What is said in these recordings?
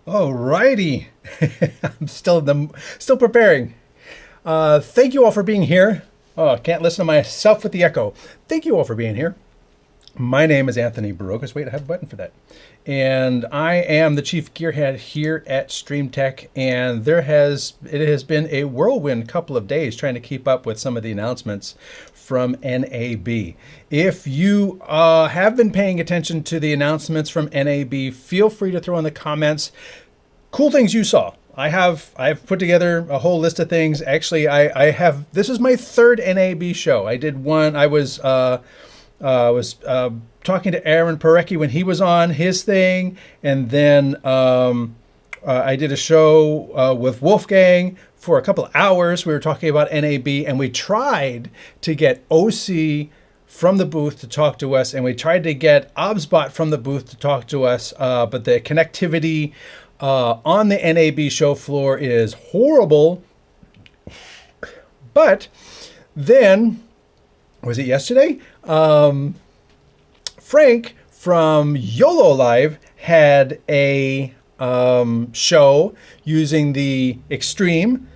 Alrighty, I'm still preparing. Thank you all for being here. Oh, I can't listen to myself with the echo. Thank you all for being here. My name is Anthony Barokas. Wait, I have a button for that. And I am the chief gearhead here at StreamTek. And it has been a whirlwind couple of days trying to keep up with some of the announcements from NAB. If you have been paying attention to the announcements from NAB, feel free to throw in the comments cool things you saw. I've put together a whole list of things. Actually, I have. This is my third NAB show. I did one. I was talking to Aaron Parecki when he was on his thing, and then I did a show with Wolfgang for a couple of hours. We were talking about NAB, and we tried to get Osee from the booth to talk to us, and we tried to get OBSBOT from the booth to talk to us, but the connectivity on the NAB show floor is horrible. But then, was it yesterday? Frank from YoloLive had a show using the Extreme,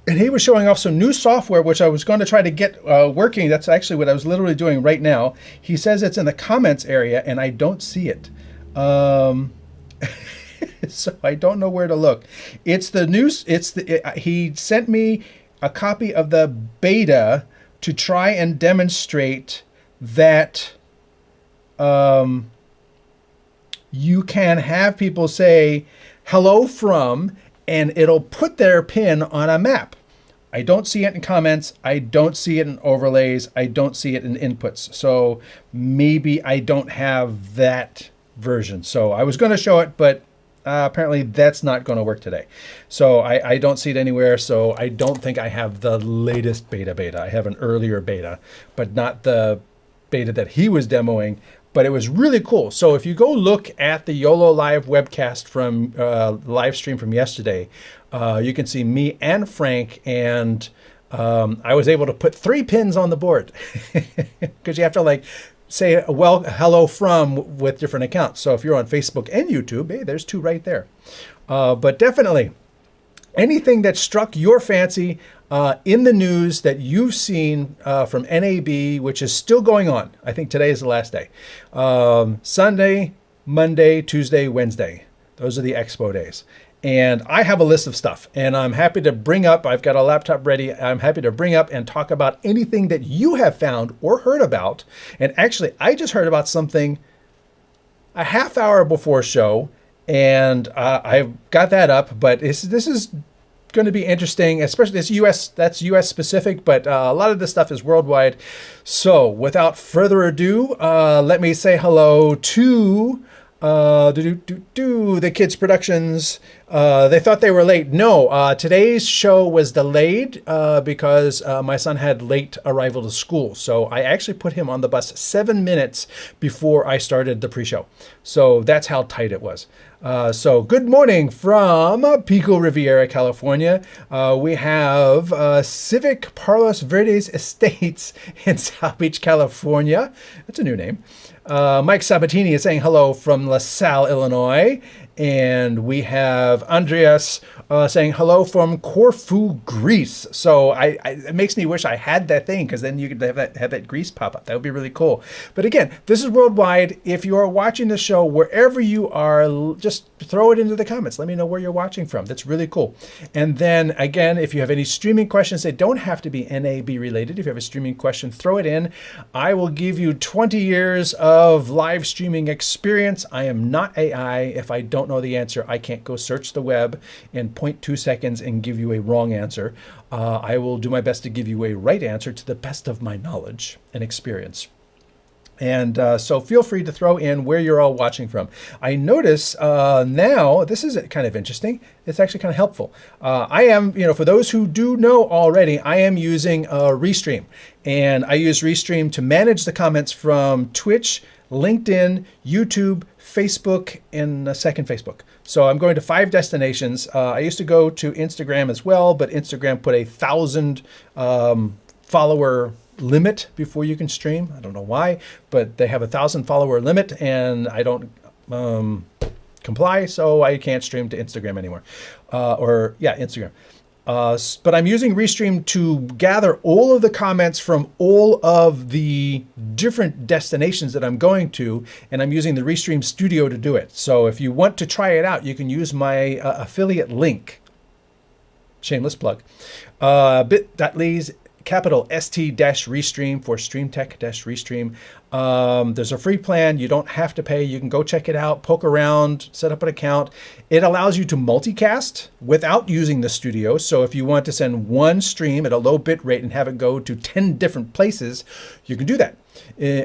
and he was showing off some new software, which I was going to try to get working. That's actually what I was literally doing right now. He says it's in the comments area, and I don't see it. So I don't know where to look. It's the news. He sent me a copy of the beta to try and demonstrate that you can have people say hello from, and it'll put their pin on a map. I don't see it in comments. I don't see it in overlays. I don't see it in inputs. So maybe I don't have that version. So I was going to show it, but apparently that's not going to work today. So I don't see it anywhere. So I don't think I have the latest beta. I have an earlier beta, but not the beta that he was demoing. But it was really cool. So if you go look at the YoloLive webcast from live stream from yesterday, you can see me and Frank, and I was able to put 3 pins on the board because you have to like say, well, hello from with different accounts. So if you're on Facebook and YouTube, hey, there's 2 right there. But definitely anything that struck your fancy in the news that you've seen from NAB, which is still going on. I think today is the last day. Sunday, Monday, Tuesday, Wednesday. Those are the expo days. And I have a list of stuff, and I'm happy to bring up, I've got a laptop ready. I'm happy to bring up and talk about anything that you have found or heard about. And actually, I just heard about something a half hour before show, and I've got that up, but this is going to be interesting, especially that's US specific, but a lot of this stuff is worldwide. So without further ado, let me say hello to the Kids Productions. They thought they were late. No, today's show was delayed because my son had late arrival to school. So I actually put him on the bus 7 minutes before I started the pre-show. So that's how tight it was. So good morning from Pico Riviera, California. We have Civic Palos Verdes Estates in South Beach, California. That's a new name. Mike Sabatini is saying hello from LaSalle, Illinois. And we have Andreas saying hello from Corfu, Greece. So it makes me wish I had that thing, because then you could have that Greece pop up. That would be really cool. But again, this is worldwide. If you are watching the show, wherever you are, just throw it into the comments. Let me know where you're watching from. That's really cool. And then again, if you have any streaming questions, they don't have to be NAB related. If you have a streaming question, throw it in. I will give you 20 years of live streaming experience. I am not AI. If I don't know the answer, I can't go search the web in 0.2 seconds and give you a wrong answer. I will do my best to give you a right answer to the best of my knowledge and experience. And so feel free to throw in where you're all watching from. I notice now, this is kind of interesting. It's actually kind of helpful. I am, for those who do know already, I am using Restream. And I use Restream to manage the comments from Twitch, LinkedIn, YouTube, Facebook, and a second Facebook. So I'm going to 5 destinations. I used to go to Instagram as well, but Instagram put a 1,000 follower limit before you can stream. I don't know why, but they have a 1,000 follower limit, and I don't comply, so I can't stream to Instagram anymore. Instagram. But I'm using Restream to gather all of the comments from all of the different destinations that I'm going to, and I'm using the Restream Studio to do it. So if you want to try it out, you can use my affiliate link. Shameless plug. bit.ly/. ST-Restream for StreamTek-Restream. There's a free plan. You don't have to pay. You can go check it out, poke around, set up an account. It allows you to multicast without using the studio. So if you want to send one stream at a low bit rate and have it go to 10 different places, you can do that.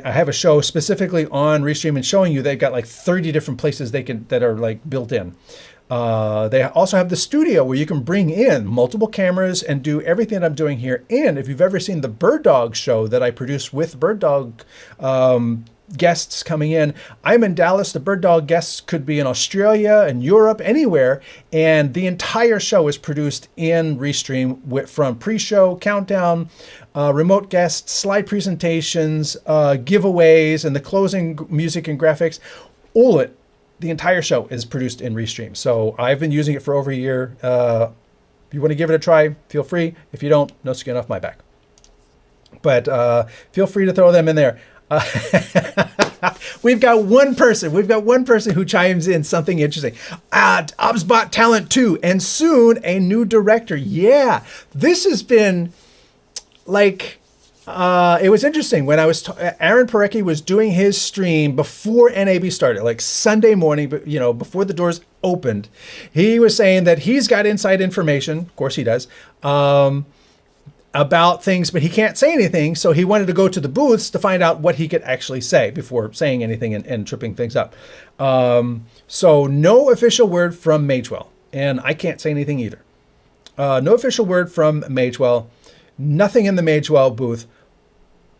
I have a show specifically on Restream and showing you they've got like 30 different places that are like built in. They also have the studio where you can bring in multiple cameras and do everything that I'm doing here. And if you've ever seen the Bird Dog show that I produced with Bird Dog guests coming in, I'm in Dallas. The Bird Dog guests could be in Australia and Europe, anywhere. And the entire show is produced in Restream from pre-show, countdown, remote guests, slide presentations, giveaways, and the closing music and graphics. All of it. The entire show is produced in Restream. So I've been using it for over a year. If you want to give it a try, feel free. If you don't, no skin off my back. But feel free to throw them in there. We've got one person who chimes in something interesting. OBSBOT Talent 2, and soon a new director. Yeah, this has been like... it was interesting when Aaron Parecki was doing his stream before NAB started, like Sunday morning, but before the doors opened. He was saying that he's got inside information, of course he does, about things, but he can't say anything. So he wanted to go to the booths to find out what he could actually say before saying anything and tripping things up. So no official word from Magewell, and I can't say anything either. No official word from Magewell. Nothing in the Magewell booth,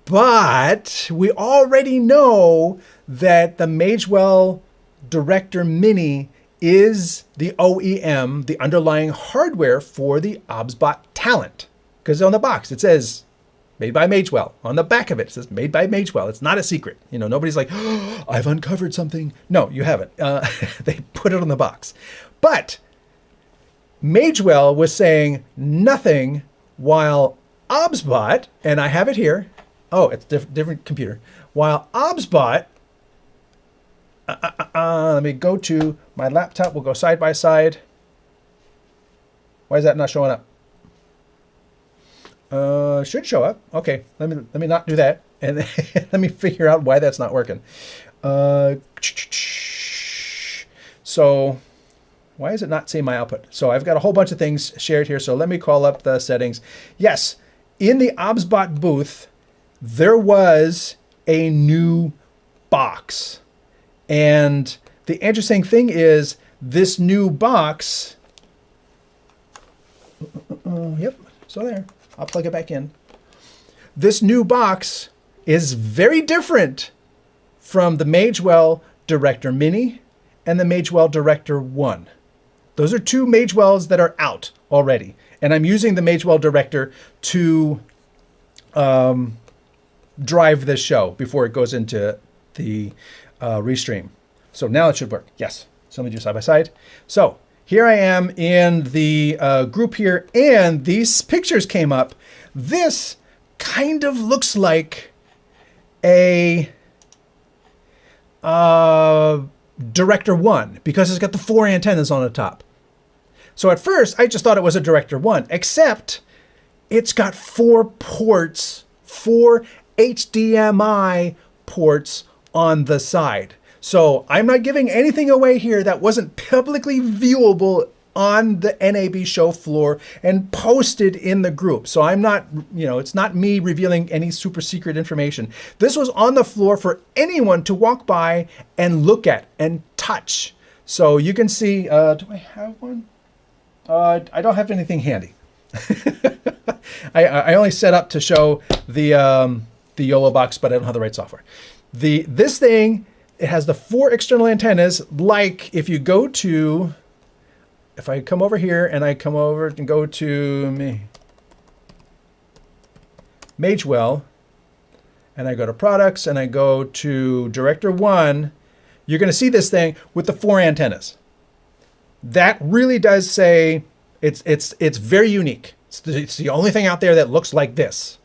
but we already know that the Magewell Director Mini is the OEM, the underlying hardware for the OBSBOT Talent. Because on the box it says made by Magewell. On the back of it, it says made by Magewell. It's not a secret. Nobody's like, oh, I've uncovered something. No, you haven't. They put it on the box. But Magewell was saying nothing while OBSBOT, and I have it here. Oh, it's different computer. While OBSBOT, let me go to my laptop. We'll go side by side. Why is that not showing up? Should show up. Okay, let me not do that, and let me figure out why that's not working. So. Why is it not seeing my output? So I've got a whole bunch of things shared here. So let me call up the settings. Yes, in the OBSBOT booth, there was a new box. And the interesting thing is this new box, yep, so there, I'll plug it back in. This new box is very different from the Magewell Director Mini and the Magewell Director 1. Those are two Magewells that are out already. And I'm using the Magewell Director to drive this show before it goes into the Restream. So now it should work. Yes. So let me do side by side. So here I am in the group here, and these pictures came up. This kind of looks like a Director 1 because it's got the 4 antennas on the top. So at first I just thought it was a Director 1, except it's got 4 ports, 4 HDMI ports on the side. So I'm not giving anything away here that wasn't publicly viewable on the NAB show floor and posted in the group. So I'm not, it's not me revealing any super secret information. This was on the floor for anyone to walk by and look at and touch. So you can see, do I have one? I don't have anything handy. I only set up to show the YoloBox, but I don't have the right software. This thing, it has the 4 external antennas. Like if you go to, if I come over here and I come over and go to Magewell, and I go to products and I go to Director 1, you're going to see this thing with the 4 antennas. That really does say it's very unique. It's the only thing out there that looks like this.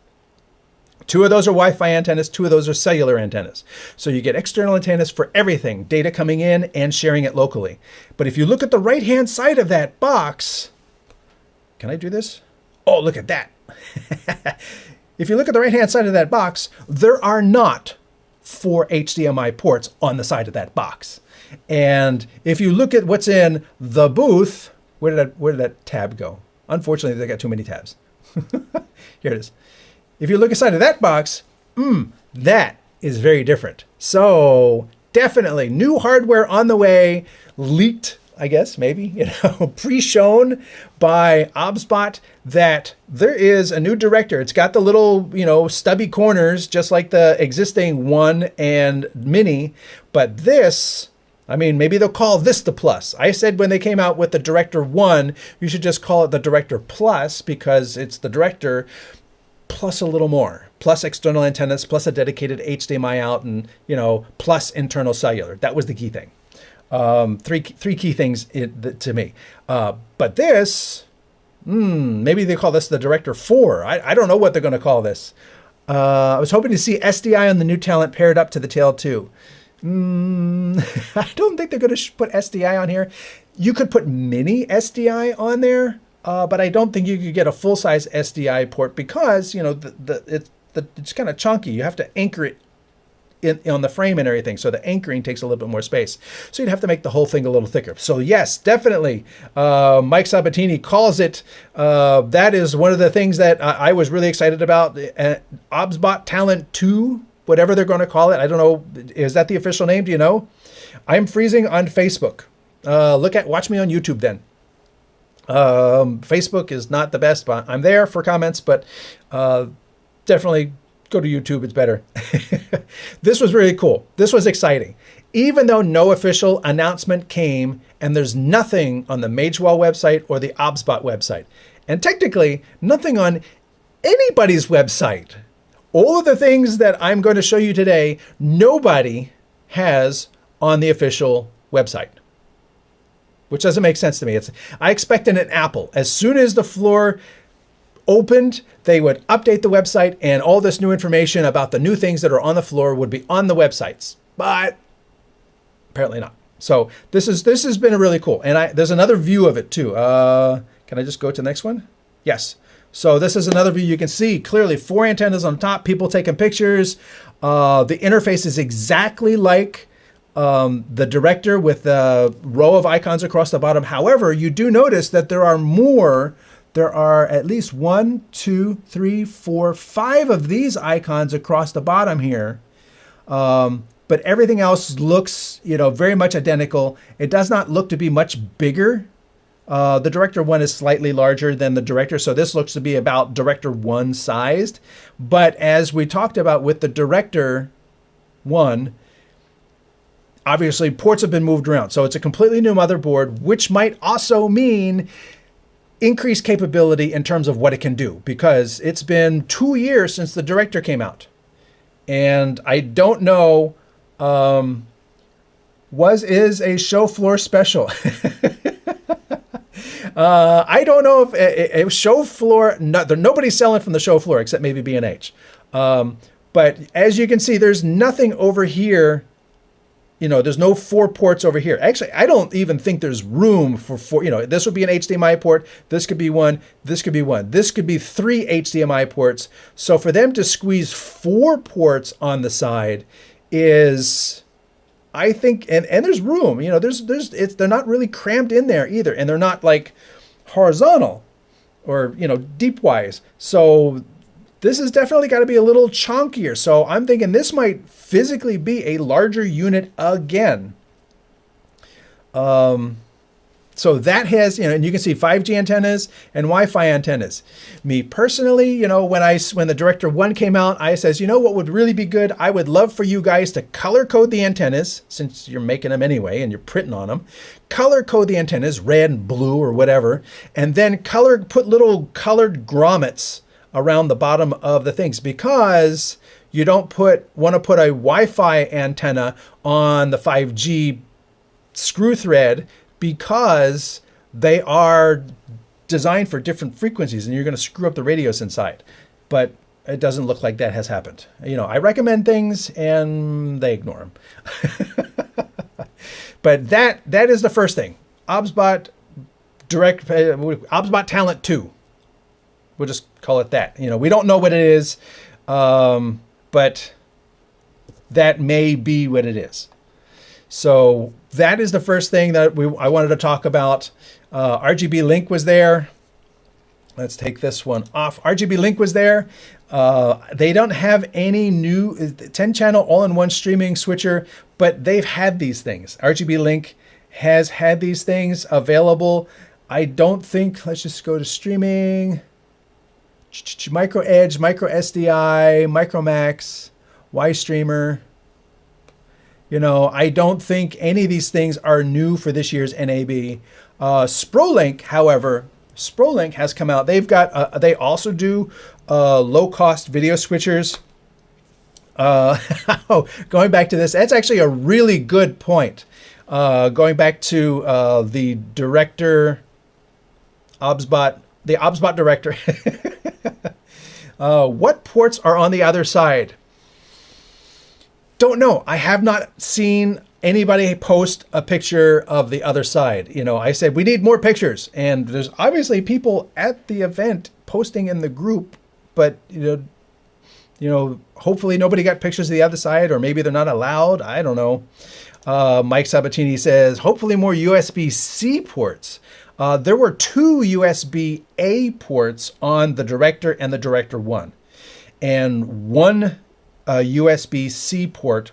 2 of those are Wi-Fi antennas, 2 of those are cellular antennas. So you get external antennas for everything, data coming in and sharing it locally. But if you look at the right-hand side of that box, can I do this? Oh, look at that. If you look at the right-hand side of that box, there are not 4 HDMI ports on the side of that box. And if you look at what's in the booth, where did that tab go? Unfortunately, they got too many tabs. Here it is. If you look inside of that box, that is very different. So definitely new hardware on the way, leaked, I guess, maybe, pre-shown by OBSBOT that there is a new director. It's got the little, stubby corners, just like the existing One and Mini. But this, I mean, maybe they'll call this the Plus. I said when they came out with the Director 1, you should just call it the Director Plus because it's the Director plus a little more, plus external antennas, plus a dedicated HDMI out, and plus internal cellular. That was the key thing. Three key things to me. But this, maybe they call this the Director 4. I don't know what they're going to call this. I was hoping to see SDI on the new talent paired up to the Tail 2. I don't think they're going to put SDI on here. You could put mini SDI on there. But I don't think you could get a full-size SDI port because, it's kind of chunky. You have to anchor it on the frame and everything. So the anchoring takes a little bit more space. So you'd have to make the whole thing a little thicker. So yes, definitely. Mike Sabatini calls it. That is one of the things that I was really excited about. OBSBOT Talent 2, whatever they're going to call it. I don't know. Is that the official name? Do you know? I'm freezing on Facebook. Watch me on YouTube then. Facebook is not the best, but I'm there for comments, but definitely go to YouTube. It's better. This was really cool. This was exciting. Even though no official announcement came and there's nothing on the Magewell website or the OBSBOT website, and technically nothing on anybody's website. All of the things that I'm going to show you today, nobody has on the official website. Which doesn't make sense to me. I expected an Apple. As soon as the floor opened, they would update the website and all this new information about the new things that are on the floor would be on the websites. But apparently not. So this has been really cool. And there's another view of it too. Can I just go to the next one? Yes. So this is another view. You can see clearly 4 antennas on top, people taking pictures. The interface is exactly like the Director with a row of icons across the bottom. However, you do notice that there are more. There are at least 1, 2, 3, 4, 5 of these icons across the bottom here. But everything else looks, very much identical. It does not look to be much bigger. The Director 1 is slightly larger than the Director, so this looks to be about Director 1 sized. But as we talked about with the Director 1, obviously, ports have been moved around. So it's a completely new motherboard, which might also mean increased capability in terms of what it can do, because it's been 2 years since the Director came out. And I don't know, is a show floor special. I don't know if a show floor, nobody's selling from the show floor except maybe B&H. But as you can see, there's nothing over here. There's no 4 ports over here. Actually, I don't even think there's room for 4. This would be an HDMI port. This could be one. This could be one. This could be 3 HDMI ports. So for them to squeeze 4 ports on the side is, I think, and there's room. They're not really cramped in there either, and they're not like horizontal or deep wise. So this has definitely got to be a little chunkier. So I'm thinking this might physically be a larger unit again. So that has, and you can see 5G antennas and Wi-Fi antennas. Me personally, when the Director 1 came out, I says, what would really be good? I would love for you guys to color code the antennas, since you're making them anyway and you're printing on them. Color code the antennas, red and blue or whatever, and then put little colored grommets around the bottom of the things, because You don't want to put a Wi-Fi antenna on the 5G screw thread because they are designed for different frequencies and you're going to screw up the radios inside. But it doesn't look like that has happened. You know, I recommend things and they ignore them. But that is the first thing. OBSBOT OBSBOT Talent 2. We'll just call it that. You know, we don't know what it is, but that may be what it is. So that is the first thing that I wanted to talk about. RGBlink was there. Let's take this one off. RGBlink was there. They don't have any new 10-channel all-in-one streaming switcher, but they've had these things. RGBlink has had these things available. I don't think, let's just go to streaming. Micro Edge, Micro SDI, Micromax, YStreamer. You know, I don't think any of these things are new for this year's NAB. Sprolink, however, Sprolink has come out. They've got, they also do low-cost video switchers. Going back to this, that's actually a really good point. Going back to the director, OBSBOT, the OBSBOT director. What ports are on the other side? Don't know. I have not seen anybody post a picture of the other side. You know, I said we need more pictures, and there's obviously people at the event posting in the group, but you know, hopefully nobody got pictures of the other side, or maybe they're not allowed. I don't know. Mike Sabatini says hopefully more USB-C ports. There were 2 USB-A ports on the Director and the Director 1, and 1 USB-C port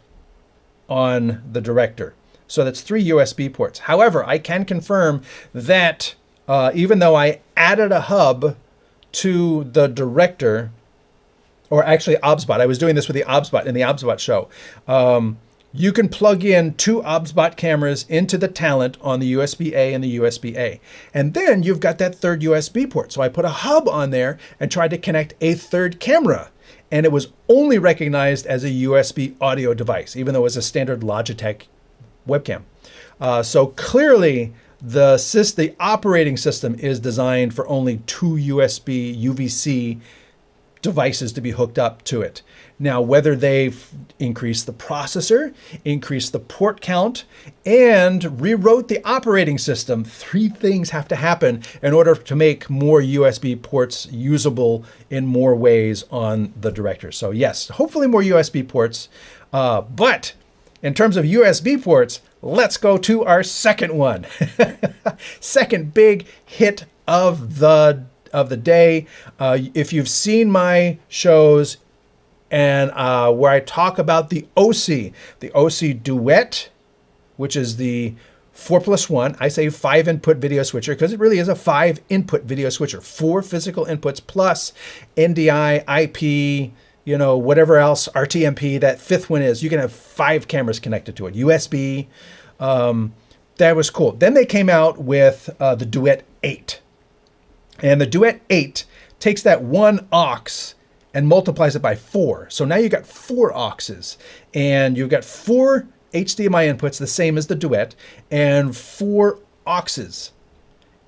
on the Director. So that's 3 USB ports. However, I can confirm that even though I added a hub to the Director, or actually OBSBOT, I was doing this with the OBSBOT in the OBSBOT show. You can plug in 2 OBSBOT cameras into the Talent on the USB-A and the USB-A. And then you've got that 3rd USB port. So I put a hub on there and tried to connect a 3rd camera. And it was only recognized as a USB audio device, even though it was a standard Logitech webcam. So clearly the operating system is designed for only 2 USB UVC devices to be hooked up to it. Now, whether they've increased the processor, increased the port count, and rewrote the operating system, 3 things have to happen in order to make more USB ports usable in more ways on the Director. So yes, hopefully more USB ports. But in terms of USB ports, let's go to our second one. Second big hit of the day. If you've seen my shows and where I talk about the Osee Duet, which is the 4+1, I say 5-input video switcher because it really is a 5-input video switcher. 4 physical inputs plus NDI, IP, you know, whatever else, RTMP, that 5th one is. You can have 5 cameras connected to it. USB, that was cool. Then they came out with the Duet 8. And the Duet 8 takes that 1 aux and multiplies it by 4. So now you've got 4 auxes, and you've got 4 HDMI inputs, the same as the Duet, and 4 auxes,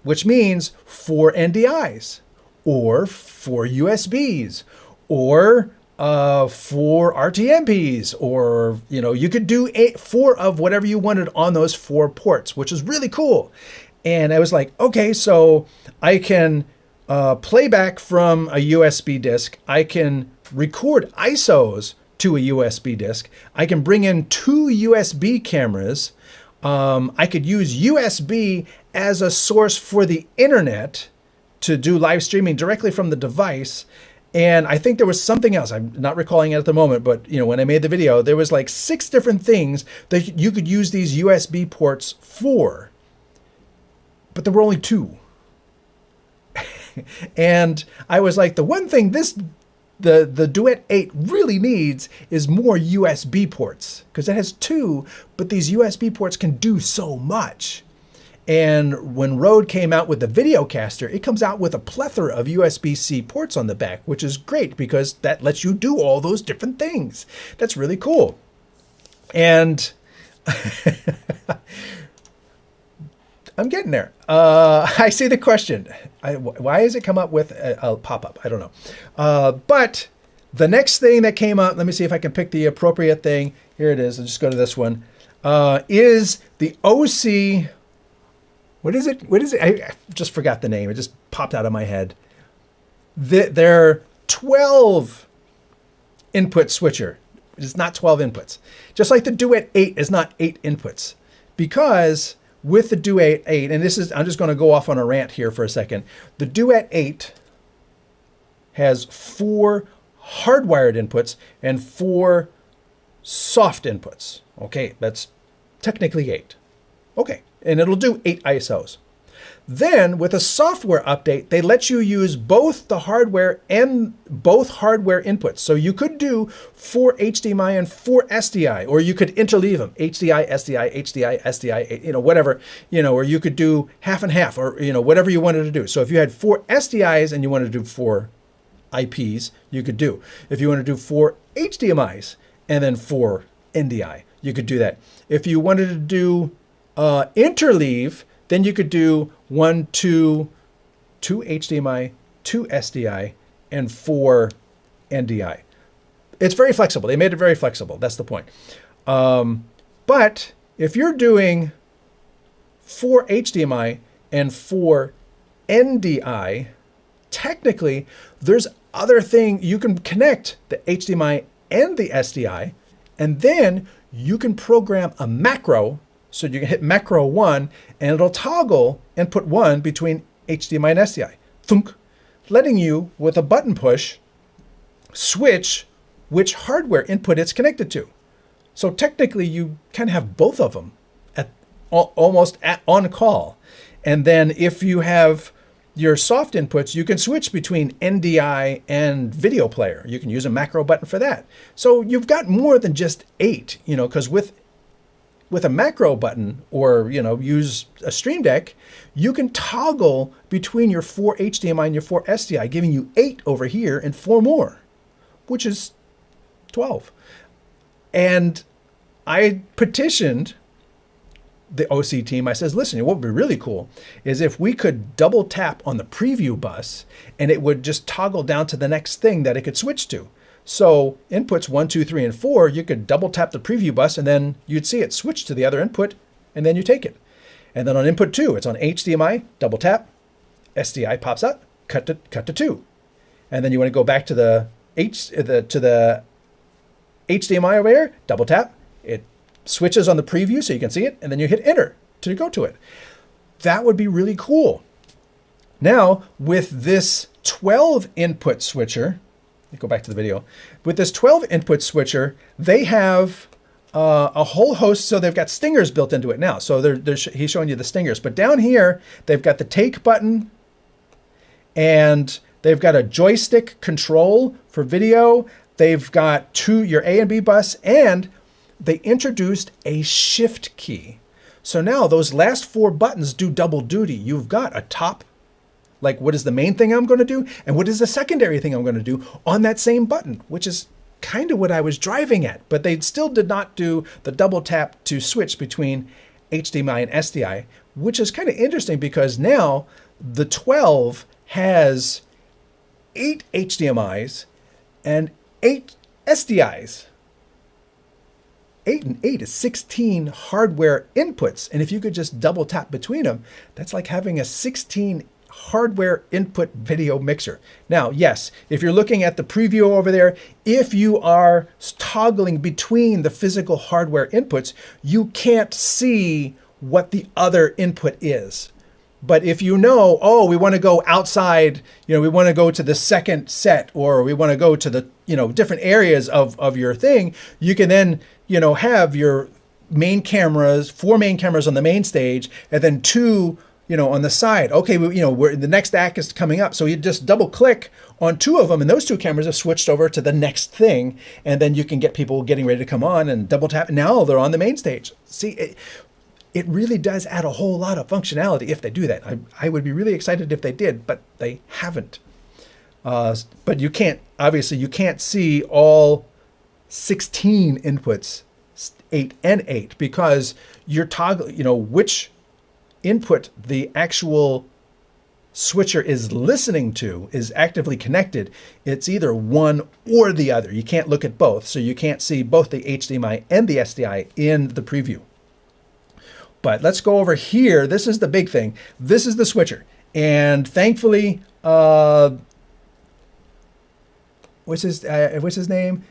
which means 4 NDIs, or 4 USBs, or 4 RTMPs, or, you know, you could do 4 of whatever you wanted on those 4 ports, which is really cool. And I was like, okay, so I can play back from a USB disk. I can record ISOs to a USB disk. I can bring in 2 USB cameras. I could use USB as a source for the internet to do live streaming directly from the device. And I think there was something else. I'm not recalling it at the moment, but you know, when I made the video, there was like 6 different things that you could use these USB ports for. But there were only 2. And I was like, the one thing the Duet 8 really needs is more USB ports, because it has 2, but these USB ports can do so much. And when Rode came out with the Videocaster, it comes out with a plethora of USB-C ports on the back, which is great because that lets you do all those different things. That's really cool. And I'm getting there. I see the question. Why does it come up with a pop-up? I don't know. But the next thing that came up, let me see if I can pick the appropriate thing. Here it is. I'll just go to this one. Is the Osee... What is it? What is it? I just forgot the name. It just popped out of my head. Their 12 input switcher. It's not 12 inputs. Just like the Duet 8 is not 8 inputs. Because with the Duet 8, and this is, I'm just going to go off on a rant here for a second. The Duet 8 has 4 hardwired inputs and 4 soft inputs. Okay, that's technically 8. Okay. And it'll do 8 ISOs. Then with a software update, they let you use both the hardware and both hardware inputs. So you could do 4 HDMI and 4 SDI, or you could interleave them, HDI, SDI, HDI, SDI, whatever, or you could do half and half, or, whatever you wanted to do. So if you had 4 SDIs and you wanted to do 4 IPs, you could do. If you want to do 4 HDMIs and then 4 NDI, you could do that. If you wanted to do interleave, then you could do 1, 2 HDMI, 2 SDI, and 4 NDI. It's very flexible. They made it very flexible. That's the point. But if you're doing 4 HDMI and 4 NDI, technically, there's other thing. You can connect the HDMI and the SDI, and then you can program a macro. So you can hit macro 1 and it'll toggle input 1 between HDMI and SDI. Thunk, letting you, with a button push, switch which hardware input it's connected to. So technically you can have both of them almost on call. And then if you have your soft inputs, you can switch between NDI and video player. You can use a macro button for that. So you've got more than just 8, because with a macro button, or use a StreamTek, you can toggle between your 4 HDMI and your 4 SDI, giving you 8 over here and 4 more, which is 12. And I petitioned the Osee team. I says, listen, what would be really cool is if we could double tap on the preview bus and it would just toggle down to the next thing that it could switch to. So inputs 1, 2, 3, and 4, you could double tap the preview bus and then you'd see it switch to the other input and then you take it. And then on input 2, it's on HDMI, double tap, SDI pops up, cut to 2. And then you want to go back to the HDMI over here, double tap, it switches on the preview so you can see it, and then you hit enter to go to it. That would be really cool. Now, with this 12 input switcher, go back to the video. With this 12 input switcher, they have a whole host. So they've got stingers built into it now. So he's showing you the stingers. But down here, they've got the take button, and they've got a joystick control for video. They've got your A and B bus, and they introduced a shift key. So now those last 4 buttons do double duty. You've got a top, like what is the main thing I'm going to do, and what is the secondary thing I'm going to do on that same button, which is kind of what I was driving at. But they still did not do the double tap to switch between HDMI and SDI, which is kind of interesting because now the 12 has 8 HDMIs and 8 SDIs. 8 and 8 is 16 hardware inputs. And if you could just double tap between them, that's like having a 16 hardware input video mixer. Now, yes, if you're looking at the preview over there, if you are toggling between the physical hardware inputs, you can't see what the other input is. But if you know, oh, we want to go outside, we want to go to the second set, or we want to go to the, different areas of your thing, you can then, have your main cameras, 4 main cameras on the main stage, and then 2, on the side. Okay, the next act is coming up. So you just double click on 2 of them, and those 2 cameras have switched over to the next thing. And then you can get people getting ready to come on and double tap. Now they're on the main stage. See, it really does add a whole lot of functionality if they do that. I would be really excited if they did, but they haven't. But you can't, obviously, you can't see all 16 inputs, 8 and 8, because you're toggling, which input the actual switcher is listening to is actively connected. It's either one or the other. You can't look at both, so you can't see both the HDMI and the SDI in the preview. But let's go over here. This is the big thing. This is the switcher. And thankfully, what's his name?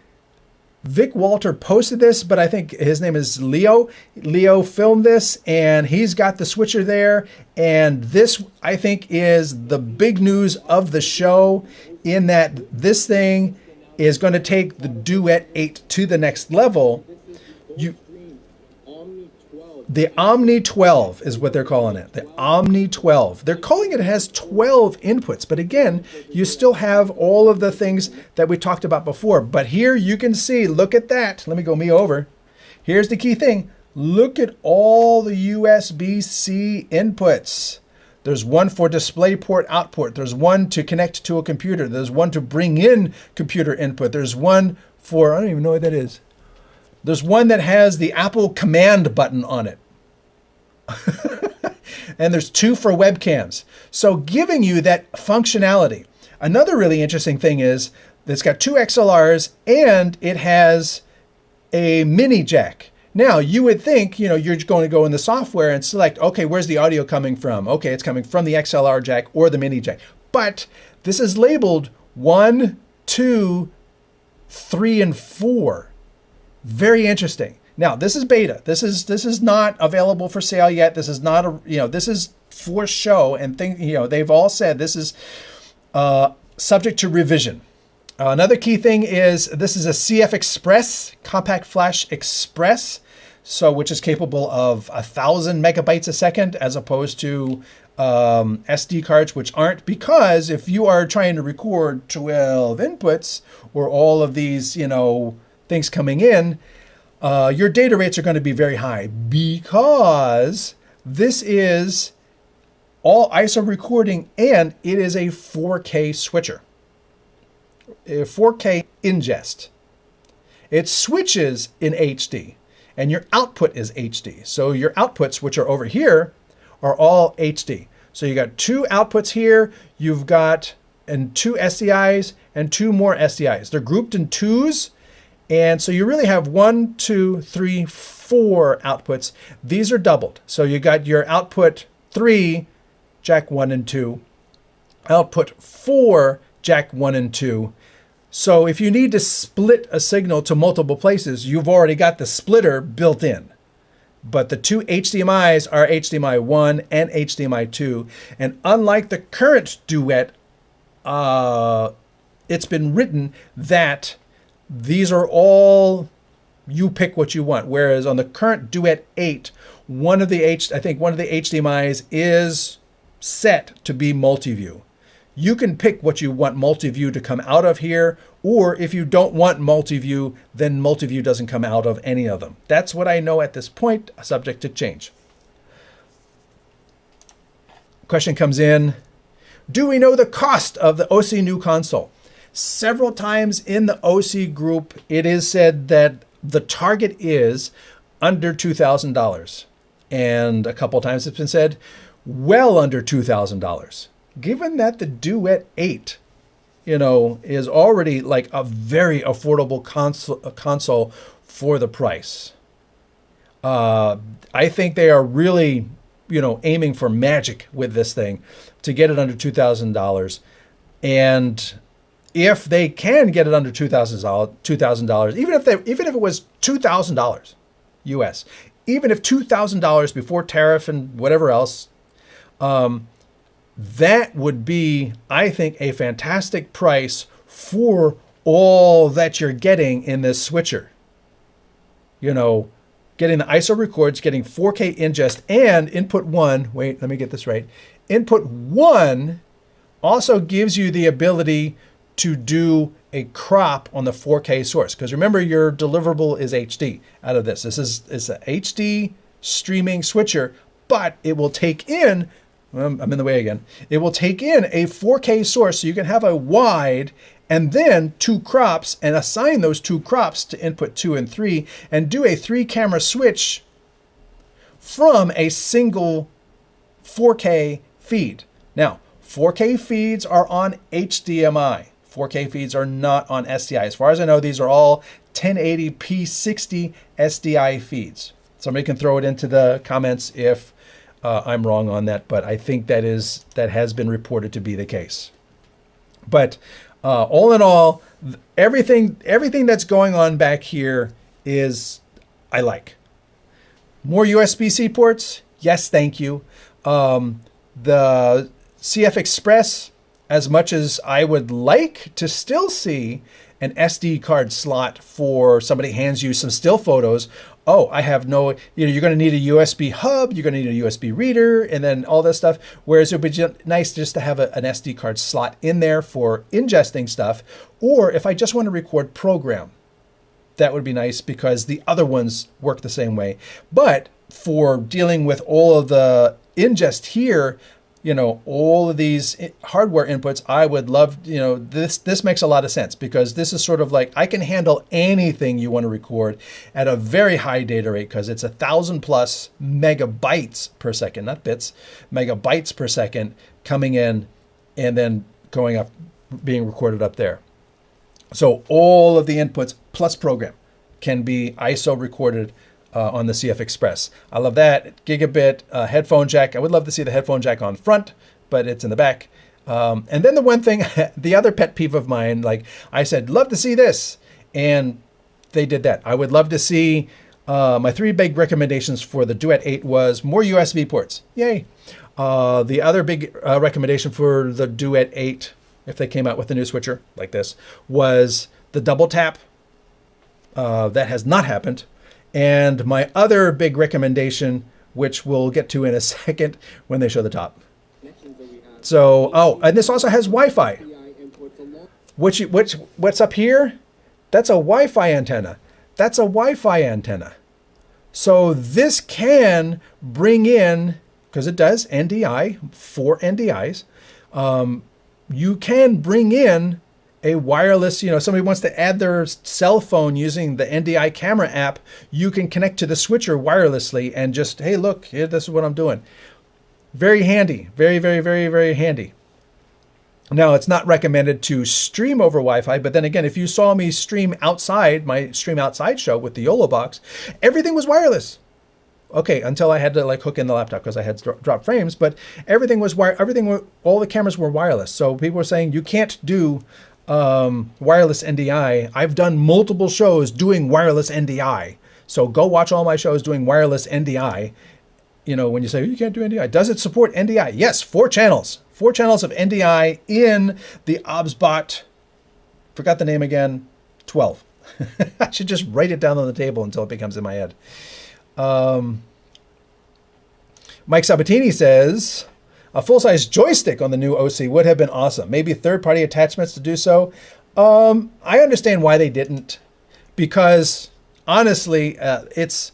Vic Walter posted this, but I think his name is Leo. Leo filmed this, and he's got the switcher there. And this, I think, is the big news of the show, in that this thing is going to take the Duet 8 to the next level. The Omni 12 is what they're calling it. The Omni 12. They're calling it has 12 inputs. But again, you still have all of the things that we talked about before. But here you can see, look at that. Let me go over. Here's the key thing. Look at all the USB-C inputs. There's one for DisplayPort output. There's one to connect to a computer. There's one to bring in computer input. There's one for, I don't even know what that is. There's one that has the Apple command button on it. And there's two for webcams. So giving you that functionality. Another really interesting thing is that it's got two XLRs and it has a mini jack. Now you would think, you're going to go in the software and select, okay, where's the audio coming from? Okay, it's coming from the XLR jack or the mini jack. But this is labeled 1, 2, 3, and 4. Very interesting. Now, this is beta. This is not available for sale yet. This is not this is for show, and they've all said this is subject to revision. Another key thing is this is a CF Express, Compact Flash Express, which is capable of 1,000 megabytes a second, as opposed to SD cards, which aren't, because if you are trying to record 12 inputs or all of these, things coming in, your data rates are going to be very high, because this is all ISO recording and it is a 4K switcher, a 4K ingest. It switches in HD and your output is HD. So your outputs, which are over here, are all HD. So you got two outputs here, you've got two SDIs and two more SDIs. They're grouped in twos. And so you really have 1, 2, 3, 4 outputs. These are doubled. So you got your output 3, jack 1 and 2, output 4, jack 1 and 2. So if you need to split a signal to multiple places, you've already got the splitter built in. But the two HDMIs are HDMI 1 and HDMI 2. And unlike the current Duet, it's been written that these are all, you pick what you want. Whereas on the current Duet 8, one of the HDMIs is set to be multi-view. You can pick what you want multi-view to come out of here, or if you don't want multi-view, then multi-view doesn't come out of any of them. That's what I know at this point, subject to change. Question comes in, do we know the cost of the Osee new console? Several times in the Osee group, it is said that the target is under $2,000. And a couple times it's been said well under $2,000. Given that the Duet 8, is already like a very affordable console for the price. I think they are really, aiming for magic with this thing to get it under $2,000. And if they can get it under $2,000, even if it was $2,000 US, even if $2,000 before tariff and whatever else, that would be, I think, a fantastic price for all that you're getting in this switcher. Getting the ISO records, getting 4K ingest, and input 1, wait, let me get this right. Input 1 also gives you the ability to do a crop on the 4K source. Because remember, your deliverable is HD out of this. It's a HD streaming switcher, but it will take in, I'm in the way again, it will take in a 4K source, so you can have a wide and then 2 crops and assign those 2 crops to input 2 and 3 and do a 3-camera switch from a single 4K feed. Now, 4K feeds are on HDMI. 4K feeds are not on SDI. As far as I know, these are all 1080p 60 SDI feeds. Somebody can throw it into the comments if I'm wrong on that, but I think that has been reported to be the case. But all in all, everything that's going on back here is I like. More USB-C ports? Yes, thank you. The CF Express, as much as I would like to still see an SD card slot for somebody hands you some still photos. Oh, I have no, you're going to need a USB hub, you're going to need a USB reader, and then all this stuff. Whereas it would be nice just to have an SD card slot in there for ingesting stuff. Or if I just want to record program, that would be nice because the other ones work the same way. But for dealing with all of the ingest here, all of these hardware inputs, I would love, this makes a lot of sense because this is sort of like I can handle anything you want to record at a very high data rate because it's 1,000+ megabytes per second, not bits, megabytes per second coming in and then going up, being recorded up there. So all of the inputs plus program can be ISO recorded on the CF Express. I love that. Gigabit headphone jack. I would love to see the headphone jack on front, but it's in the back. And then the one thing, the other pet peeve of mine, like I said, love to see this. And they did that. I would love to see, my 3 big recommendations for the Duet 8 was more USB ports. Yay. The other big recommendation for the Duet 8, if they came out with a new switcher like this, was the double tap. That has not happened. And my other big recommendation, which we'll get to in a second when they show the top. So, oh, and this also has Wi-Fi. What's up here? That's a Wi-Fi antenna. That's a Wi-Fi antenna. So this can bring in, because it does NDI, 4 NDIs, you can bring in a wireless, somebody wants to add their cell phone using the NDI camera app, you can connect to the switcher wirelessly and just, hey, look, here, this is what I'm doing. Very handy. Very, very, very, very handy. Now, it's not recommended to stream over Wi-Fi, but then again, if you saw me stream outside, my Stream Outside show with the YoloBox, everything was wireless. Okay, until I had to like hook in the laptop because I had dropped frames, but everything was all the cameras were wireless. So people were saying you can't do wireless NDI. I've done multiple shows doing wireless NDI. So go watch all my shows doing wireless NDI. When you say, you can't do NDI. Does it support NDI? Yes, 4 channels. 4 channels of NDI in the OBSBOT. Forgot the name again. 12. I should just write it down on the table until it becomes in my head. Mike Sabatini says, a full-size joystick on the new Osee would have been awesome. Maybe third-party attachments to do so. I understand why they didn't, because honestly, it's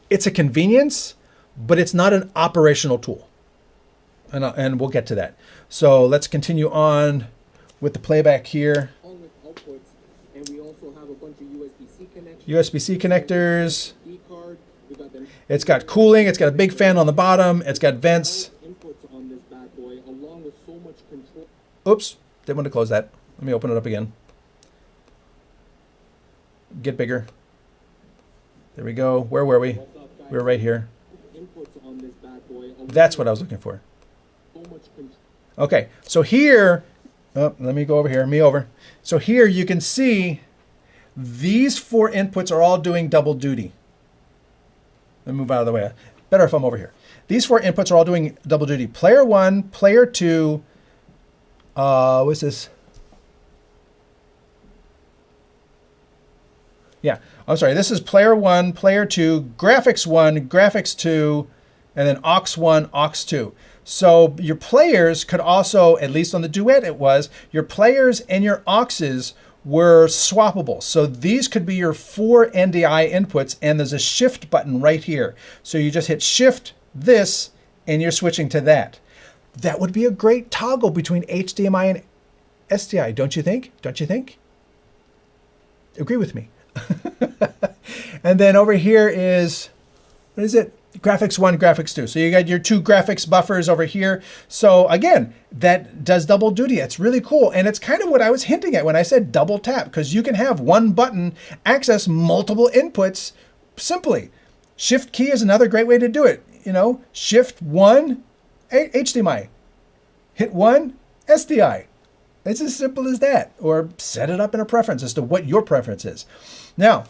a convenience, but it's not an operational tool. And we'll get to that. So let's continue on with the playback here. And we also have a bunch of USB-C connectors. USB-C connectors. It's got cooling. It's got a big fan on the bottom. It's got vents. On this bad boy, along with so much control. Oops, didn't want to close that. Let me open it up again. Get bigger. There we go. Where were we? We were right here. On this bad boy, that's what I was looking for. Okay, so here, let me go over here, So here you can see these 4 inputs are all doing double duty. Let me move out of the way. Better if I'm over here. These 4 inputs are all doing double duty. Player 1, player 2, what's this? Yeah, I'm sorry. This is player 1, player 2, graphics 1, graphics 2, and then aux 1, aux 2. So your players could also, at least on the Duet it was, your players and your auxes were swappable. So these could be your 4 NDI inputs, and there's a shift button right here. So you just hit shift this, and you're switching to that. That would be a great toggle between HDMI and SDI, don't you think? Don't you think? Agree with me. And then over here is, what is it? Graphics 1, Graphics 2. So you got your 2 graphics buffers over here. So again, that does double duty. It's really cool. And it's kind of what I was hinting at when I said double tap, because you can have one button access multiple inputs simply. Shift key is another great way to do it. You know, shift 1, HDMI. Hit 1, SDI. It's as simple as that. Or set it up in a preference as to what your preference is. Now,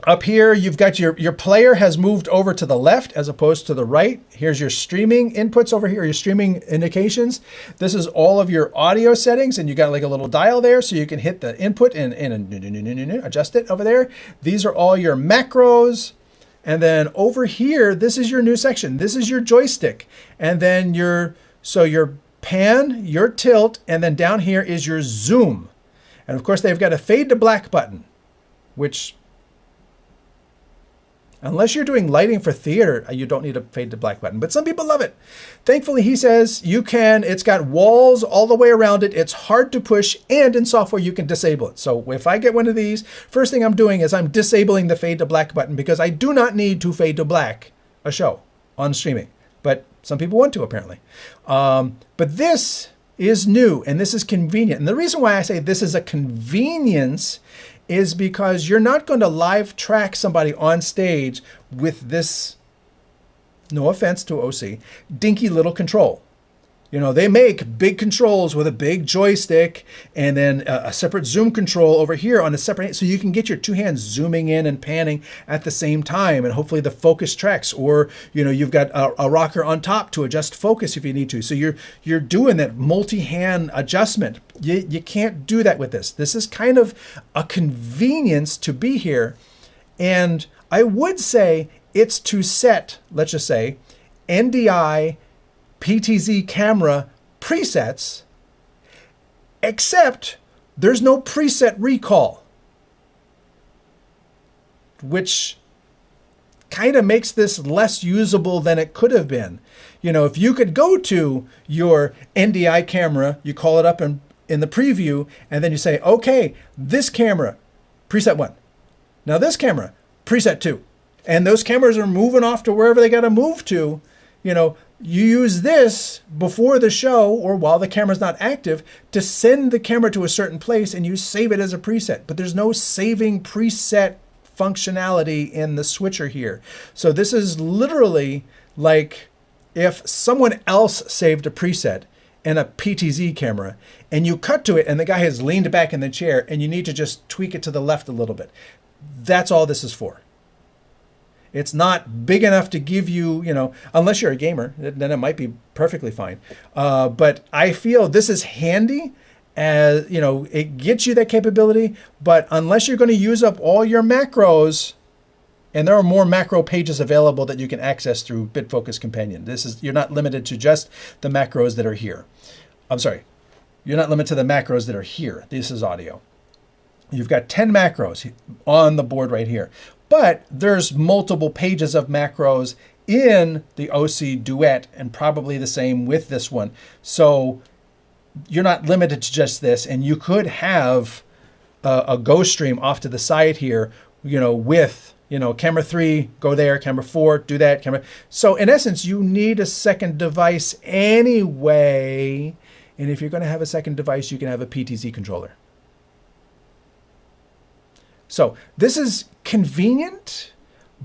up here, you've got your player has moved over to the left as opposed to the right. Here's your streaming inputs over here, your streaming indications. This is all of your audio settings, and you got like a little dial there, so you can hit the input and adjust it over there. These are all your macros. And then over here, this is your new section. This is your joystick. And then your pan, your tilt, and then down here is your zoom. And of course, they've got a fade to black button, which, unless you're doing lighting for theater, you don't need a fade to black button, but some people love it. Thankfully, he says you can, it's got walls all the way around it. It's hard to push, and in software, you can disable it. So if I get one of these, first thing I'm doing is I'm disabling the fade to black button, because I do not need to fade to black a show on streaming, but some people want to, apparently. But this is new, and this is convenient. And the reason why I say this is a convenience is because you're not going to live track somebody on stage with this, no offense to Osee, dinky little control. You know, they make big controls with a big joystick and then a separate zoom control over here on a separate, so you can get your 2 hands zooming in and panning at the same time, and hopefully the focus tracks, or, you know, you've got a rocker on top to adjust focus if you need to. So you're doing that multi-hand adjustment. You can't do that with this. This is kind of a convenience to be here. And I would say it's to set, let's just say, NDI PTZ camera presets, except there's no preset recall, which kind of makes this less usable than it could have been. You know, if you could go to your NDI camera, you call it up in the preview, and then you say, okay, this camera, preset 1. Now this camera, preset 2. And those cameras are moving off to wherever they got to move to. You know, you use this before the show or while the camera's not active to send the camera to a certain place, and you save it as a preset. But there's no saving preset functionality in the switcher here. So this is literally like if someone else saved a preset in a PTZ camera and you cut to it and the guy has leaned back in the chair and you need to just tweak it to the left a little bit. That's all this is for. It's not big enough to give you, you know, unless you're a gamer, then it might be perfectly fine. But I feel this is handy, as, you know, it gets you that capability, but unless you're going to use up all your macros, and there are more macro pages available that you can access through BitFocus Companion. You're not limited to just the macros that are here. I'm sorry, you're not limited to the macros that are here. This is audio. You've got 10 macros on the board right here. But there's multiple pages of macros in the Osee Duet, and probably the same with this one. So you're not limited to just this, and you could have a GoStream off to the side here, you know, with, you know, camera 3, go there, camera 4, do that, camera. So in essence, you need a second device anyway. And if you're going to have a second device, you can have a PTZ controller. So this is convenient,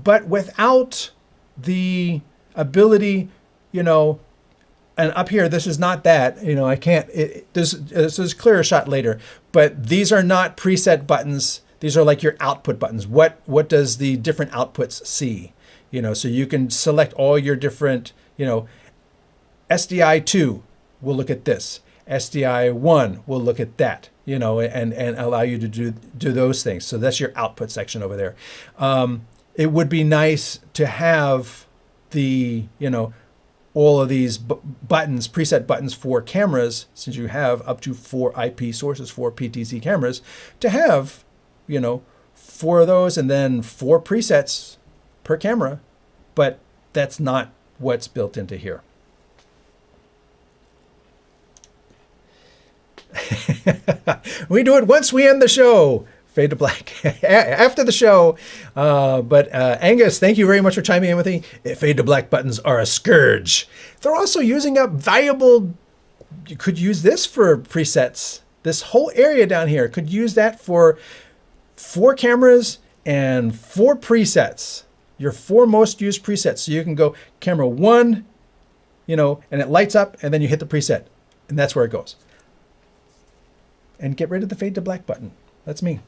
but without the ability, you know, and up here, this is not that, you know, I can't, this is a clearer shot later, but these are not preset buttons. These are like your output buttons. What does the different outputs see? You know, so you can select all your different, you know, SDI 2 will look at this. SDI 1 will look at that, you know, and allow you to do those things. So that's your output section over there. It would be nice to have the, you know, all of these buttons, preset buttons for cameras, since you have up to 4 IP sources for PTZ cameras, to have, you know, 4 of those and then 4 presets per camera. But that's not what's built into here. We do it once we end the show. Fade to black after the show. But Angus, thank you very much for chiming in with me. Fade to black buttons are a scourge. They're also using up valuable, you could use this for presets. This whole area down here could use that for 4 cameras and 4 presets. Your 4 most used presets. So you can go camera 1, you know, and it lights up and then you hit the preset and that's where it goes. And get rid of the fade to black button. That's me.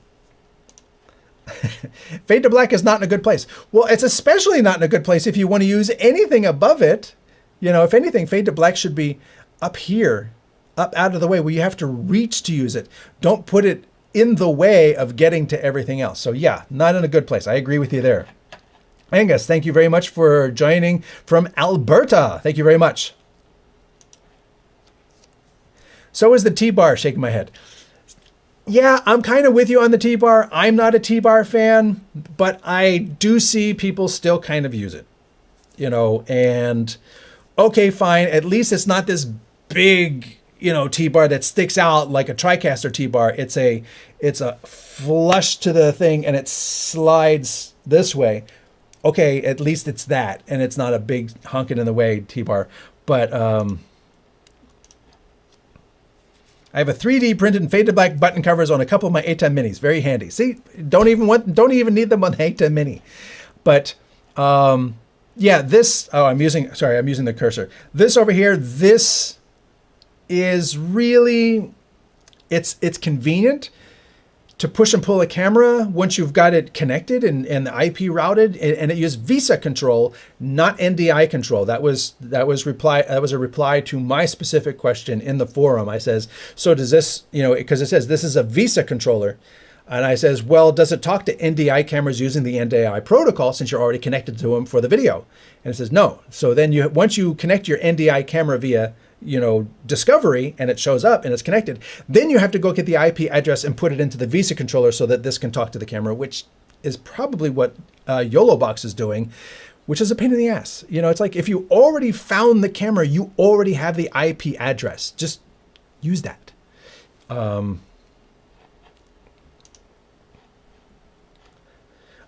Fade to black is not in a good place. Well, it's especially not in a good place if you want to use anything above it. You know, if anything, fade to black should be up here, up out of the way where you have to reach to use it. Don't put it in the way of getting to everything else. So yeah, not in a good place. I agree with you there. Angus, thank you very much for joining from Alberta. Thank you very much. So is the T-bar, shaking my head. Yeah, I'm kind of with you on the T-bar. I'm not a T-bar fan, but I do see people still kind of use it, you know, and okay, fine. At least it's not this big, you know, T-bar that sticks out like a TriCaster T-bar. It's a flush to the thing and it slides this way. Okay, at least it's that, and it's not a big honking in the way T-bar, but I have a 3D printed and fade to black button covers on a couple of my A10 minis. Very handy. See, don't even need them on the A10 mini. But yeah, this, I'm using the cursor. This over here, this is really, it's convenient to push and pull a camera once you've got it connected and the IP routed, and it used VESA control, not NDI control. That was a reply to my specific question in the forum. I says, so does this, you know, because it says this is a VESA controller. And I says, well, does it talk to NDI cameras using the NDI protocol since you're already connected to them for the video? And it says no. So then once you connect your NDI camera via, you know, Discovery, and it shows up and it's connected, then you have to go get the IP address and put it into the VESA controller so that this can talk to the camera, which is probably what YoloBox is doing, which is a pain in the ass. You know, it's like if you already found the camera, you already have the IP address. Just use that.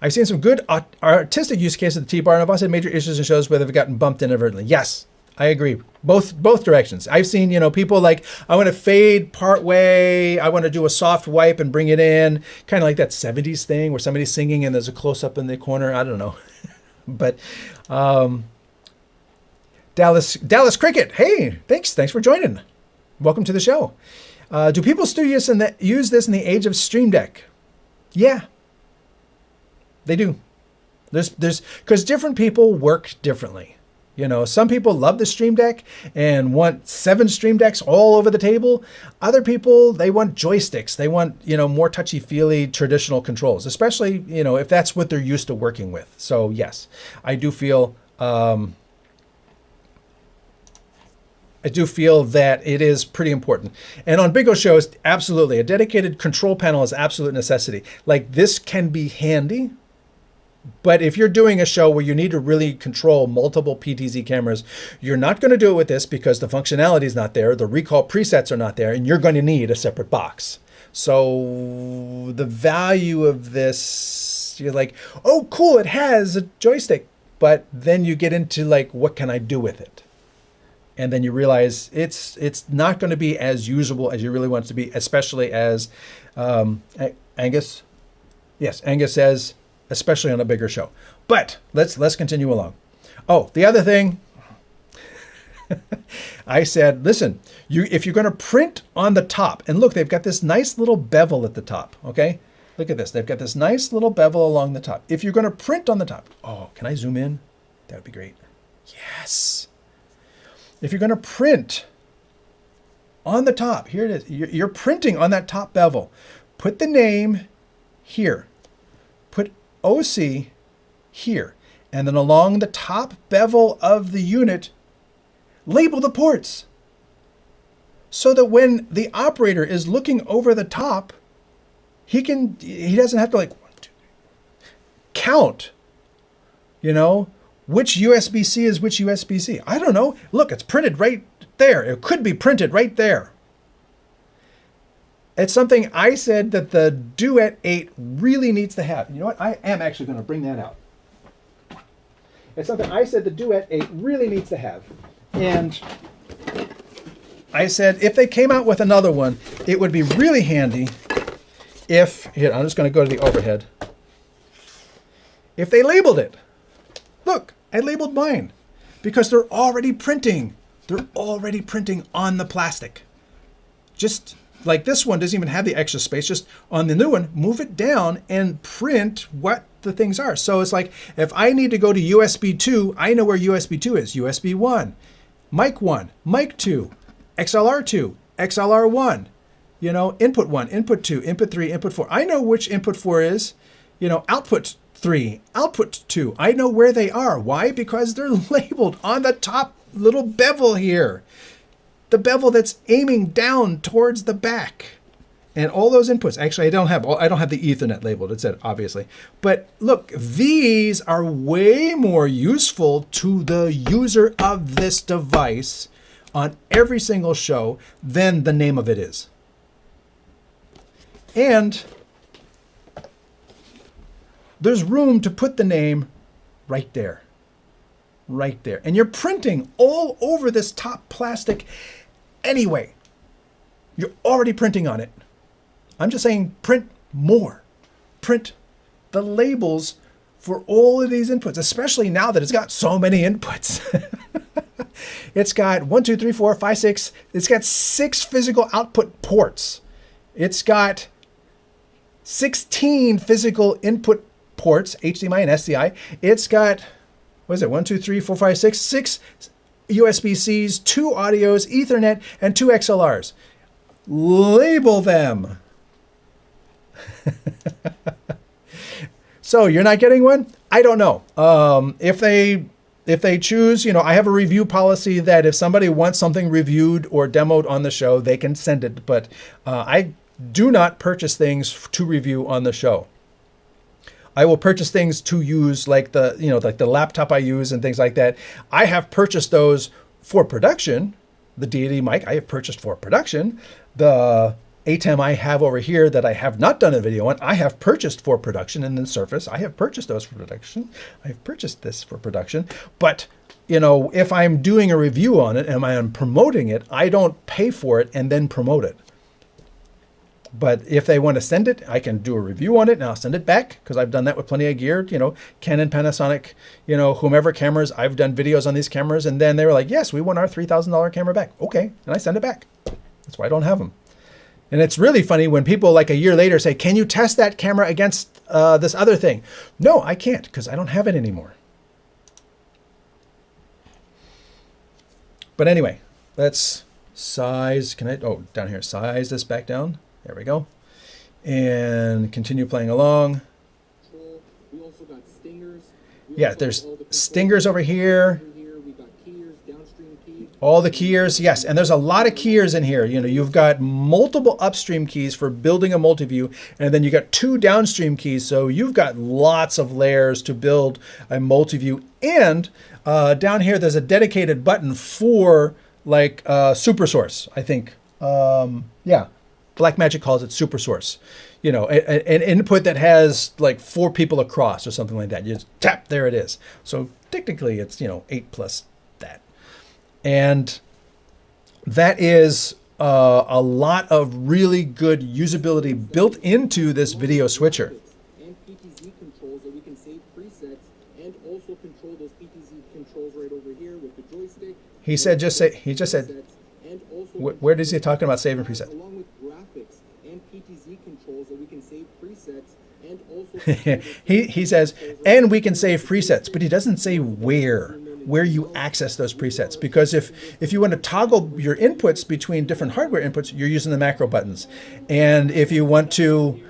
I've seen some good artistic use cases of the T-bar, and I've also had major issues and shows where they've gotten bumped inadvertently. Yes, I agree. Both directions. I've seen, you know, people like, I want to fade part way. I want to do a soft wipe and bring it in. Kind of like that 70s thing where somebody's singing and there's a close up in the corner. I don't know. But Dallas Cricket. Hey, thanks for joining. Welcome to the show. Do people still use this in the age of StreamTek? Yeah, they do. There's because different people work differently. You know, some people love the StreamTek and want 7 StreamTeks all over the table. Other people, they want joysticks. They want, you know, more touchy-feely traditional controls, especially, you know, if that's what they're used to working with. So yes, I do feel that it is pretty important. And on Big O shows, absolutely, a dedicated control panel is absolute necessity. Like this can be handy. But if you're doing a show where you need to really control multiple PTZ cameras, you're not going to do it with this because the functionality is not there, the recall presets are not there, and you're going to need a separate box. So the value of this, you're like, oh, cool, it has a joystick. But then you get into like, what can I do with it? And then you realize it's not going to be as usable as you really want it to be, especially as Angus says, especially on a bigger show. But let's continue along. Oh, the other thing, I said, listen, if you're going to print on the top, and look, they've got this nice little bevel at the top, okay? Look at this. They've got this nice little bevel along the top. If you're going to print on the top, oh, can I zoom in? That would be great. Yes. If you're going to print on the top, here it is. You're printing on that top bevel. Put the name here. Put Osee here. And then along the top bevel of the unit, Label the ports so that when the operator is looking over the top, he doesn't have to like 1, 2, 3, count, you know, which USB-C is which USB-C. I don't know. Look, it's printed right there. It could be printed right there. It's something I said that the Duet 8 really needs to have. You know what? I am actually going to bring that out. It's something I said the Duet 8 really needs to have. And I said if they came out with another one, it would be really handy if, here, I'm just going to go to the overhead. If they labeled it. Look, I labeled mine because they're already printing. They're already printing on the plastic. Just like this one doesn't even have the extra space. Just on the new one, move it down and print what the things are. So it's like if I need to go to USB 2, I know where USB 2 is. USB 1, mic 1, mic 2, XLR 2, XLR 1, you know, input 1, input 2, input 3, input 4. I know which input 4 is, you know, output 3, output 2. I know where they are. Why? Because they're labeled on the top little bevel here. The bevel that's aiming down towards the back. And all those inputs, actually I don't have the Ethernet labeled, it said obviously. But look, these are way more useful to the user of this device on every single show than the name of it is. And there's room to put the name right there. Right there. And you're printing all over this top plastic anyway. You're already printing on it. I'm just saying print more. Print the labels for all of these inputs, especially now that it's got so many inputs. It's got 1, 2, 3, 4, 5, 6. It's got 6 physical output ports. It's got 16 physical input ports, HDMI and SDI. It's got, what is it, 1, 2, 3, 4, 5, 6, 6 USB-Cs, 2 audios, Ethernet, and 2 XLRs. Label them. So you're not getting one? I don't know. If they choose, you know, I have a review policy that if somebody wants something reviewed or demoed on the show, they can send it. But I do not purchase things to review on the show. I will purchase things to use, like the, you know, like the laptop I use and things like that. I have purchased those for production. The deity mic I have purchased for production. The ATEM I have over here that I have not done a video on, I have purchased for production. And the Surface, I have purchased those for production. I have purchased this for production. But, you know, if I'm doing a review on it and I'm promoting it, I don't pay for it and then promote it. But if they want to send it, I can do a review on it and I'll send it back, because I've done that with plenty of gear, you know, Canon, Panasonic, you know, whomever cameras. I've done videos on these cameras, and then they were like, yes, we want our $3,000 camera back. Okay. And I send it back. That's why I don't have them. And it's really funny when people like a year later say, can you test that camera against this other thing? No, I can't, because I don't have it anymore. But anyway, let's size, down here, size this back down. There we go. And continue playing along. We also got stingers. Yeah, there's stingers over here. We got keyers, downstream keys. All the keyers, yes. And there's a lot of keyers in here. You know, you've got multiple upstream keys for building a multi-view, and then you got 2 downstream keys. So you've got lots of layers to build a multi-view. And down here, there's a dedicated button for like super source, I think. Yeah. Blackmagic calls it super source, you know, an input that has like 4 people across or something like that. You just tap, there it is. So technically it's, you know, 8 plus that. And that is a lot of really good usability built into this video switcher. And PTZ controls that we can save presets and also control those PTZ controls right over here with the joystick. He said, he just said, where is he talking about saving presets? Along with graphics and PTZ controls that we can save presets and also he says, and we can save presets, but he doesn't say where you access those presets. Because if you want to toggle your inputs between different hardware inputs, you're using the macro buttons. And if you want to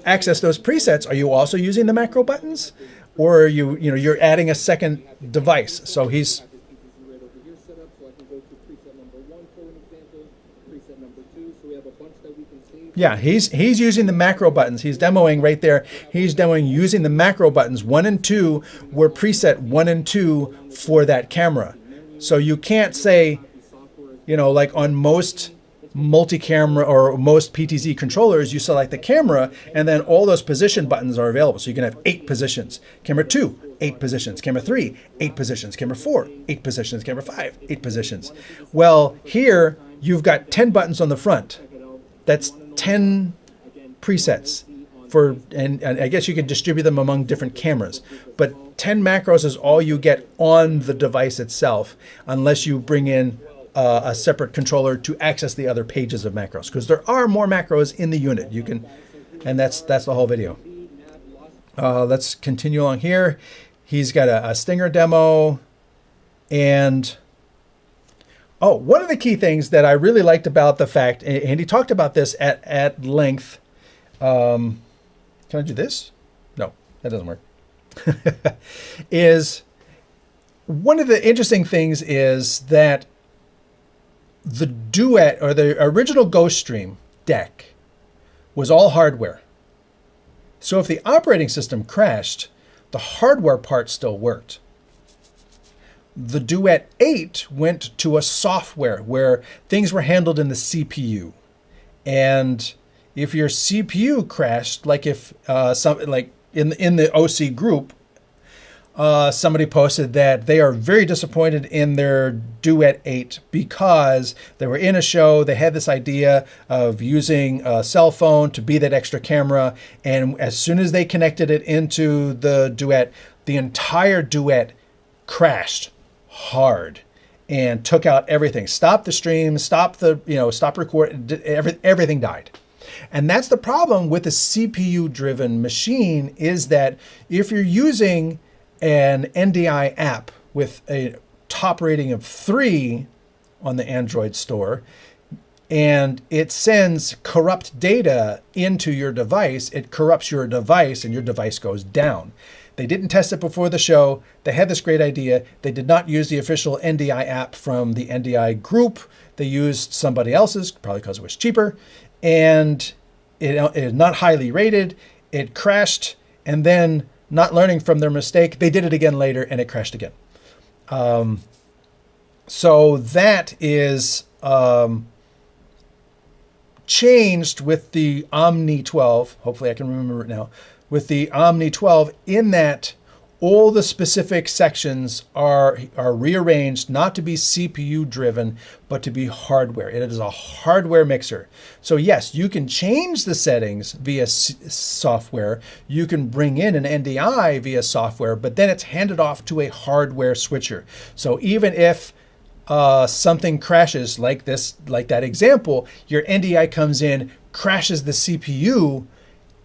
access those presets, are you also using the macro buttons? Or you're adding a second device? So he's to preset number 1 for an example, preset number 2. So we have a bunch that we can save. Yeah, he's using the macro buttons. He's demoing right there. He's demoing using the macro buttons. 1 and 2 were preset 1 and 2 for that camera. So you can't say, you know, like on most multi-camera or most PTZ controllers, you select the camera and then all those position buttons are available. So you can have 8 positions. Camera 2, 8 positions. Camera 3, 8 positions. Camera 4, 8 positions. Camera 5, 8 positions. Well, here you've got 10 buttons on the front. That's 10 presets for, and I guess you can distribute them among different cameras. But 10 macros is all you get on the device itself, unless you bring in a separate controller to access the other pages of macros, because there are more macros in the unit. You can, and that's the whole video. Let's continue along here. He's got a Stinger demo, and oh, one of the key things that I really liked about the fact, and he talked about this at length. Can I do this? No, that doesn't work. Is one of the interesting things is that the Duet, or the original GoStream deck, was all hardware. So if the operating system crashed, the hardware part still worked. The Duet 8 went to a software where things were handled in the CPU. And if your CPU crashed, like if like in the OC group, somebody posted that they are very disappointed in their Duet 8 because they were in a show, they had this idea of using a cell phone to be that extra camera, and as soon as they connected it into the Duet, the entire Duet crashed hard and took out everything. Stopped the stream, stopped the, stopped recording, everything died. And that's the problem with a CPU-driven machine, is that if you're using an NDI app with a top rating of 3 on the Android store, and it sends corrupt data into your device, it corrupts your device and your device goes down. They didn't test it before the show. They had this great idea. They did not use the official NDI app from the NDI group. They used somebody else's, probably because it was cheaper, and it is not highly rated. It crashed, and then, not learning from their mistake, they did it again later and it crashed again. So that is changed with the Omni 12. Hopefully I can remember it now. With the Omni 12, in that all the specific sections are rearranged not to be CPU driven, but to be hardware. It is a hardware mixer. So yes, you can change the settings via software. You can bring in an NDI via software, but then it's handed off to a hardware switcher. So even if something crashes like this, like that example, your NDI comes in, crashes the CPU,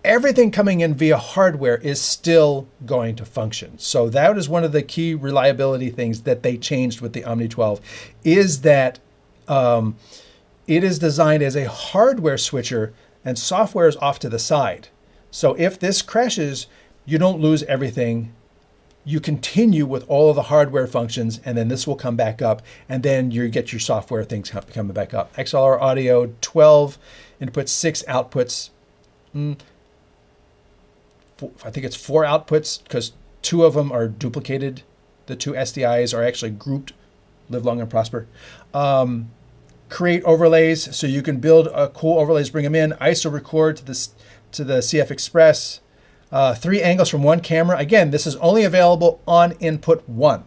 everything coming in via hardware is still going to function. So that is one of the key reliability things that they changed with the Omni 12, is that it is designed as a hardware switcher and software is off to the side. So if this crashes, you don't lose everything. You continue with all of the hardware functions, and then this will come back up, and then you get your software things coming back up. XLR audio, 12 inputs, 6 outputs. I think it's 4 outputs because 2 of them are duplicated. The 2 SDIs are actually grouped. Live long and prosper. Create overlays, so you can build cool overlays, bring them in. ISO record to the CF Express. 3 angles from 1 camera. Again, this is only available on input 1.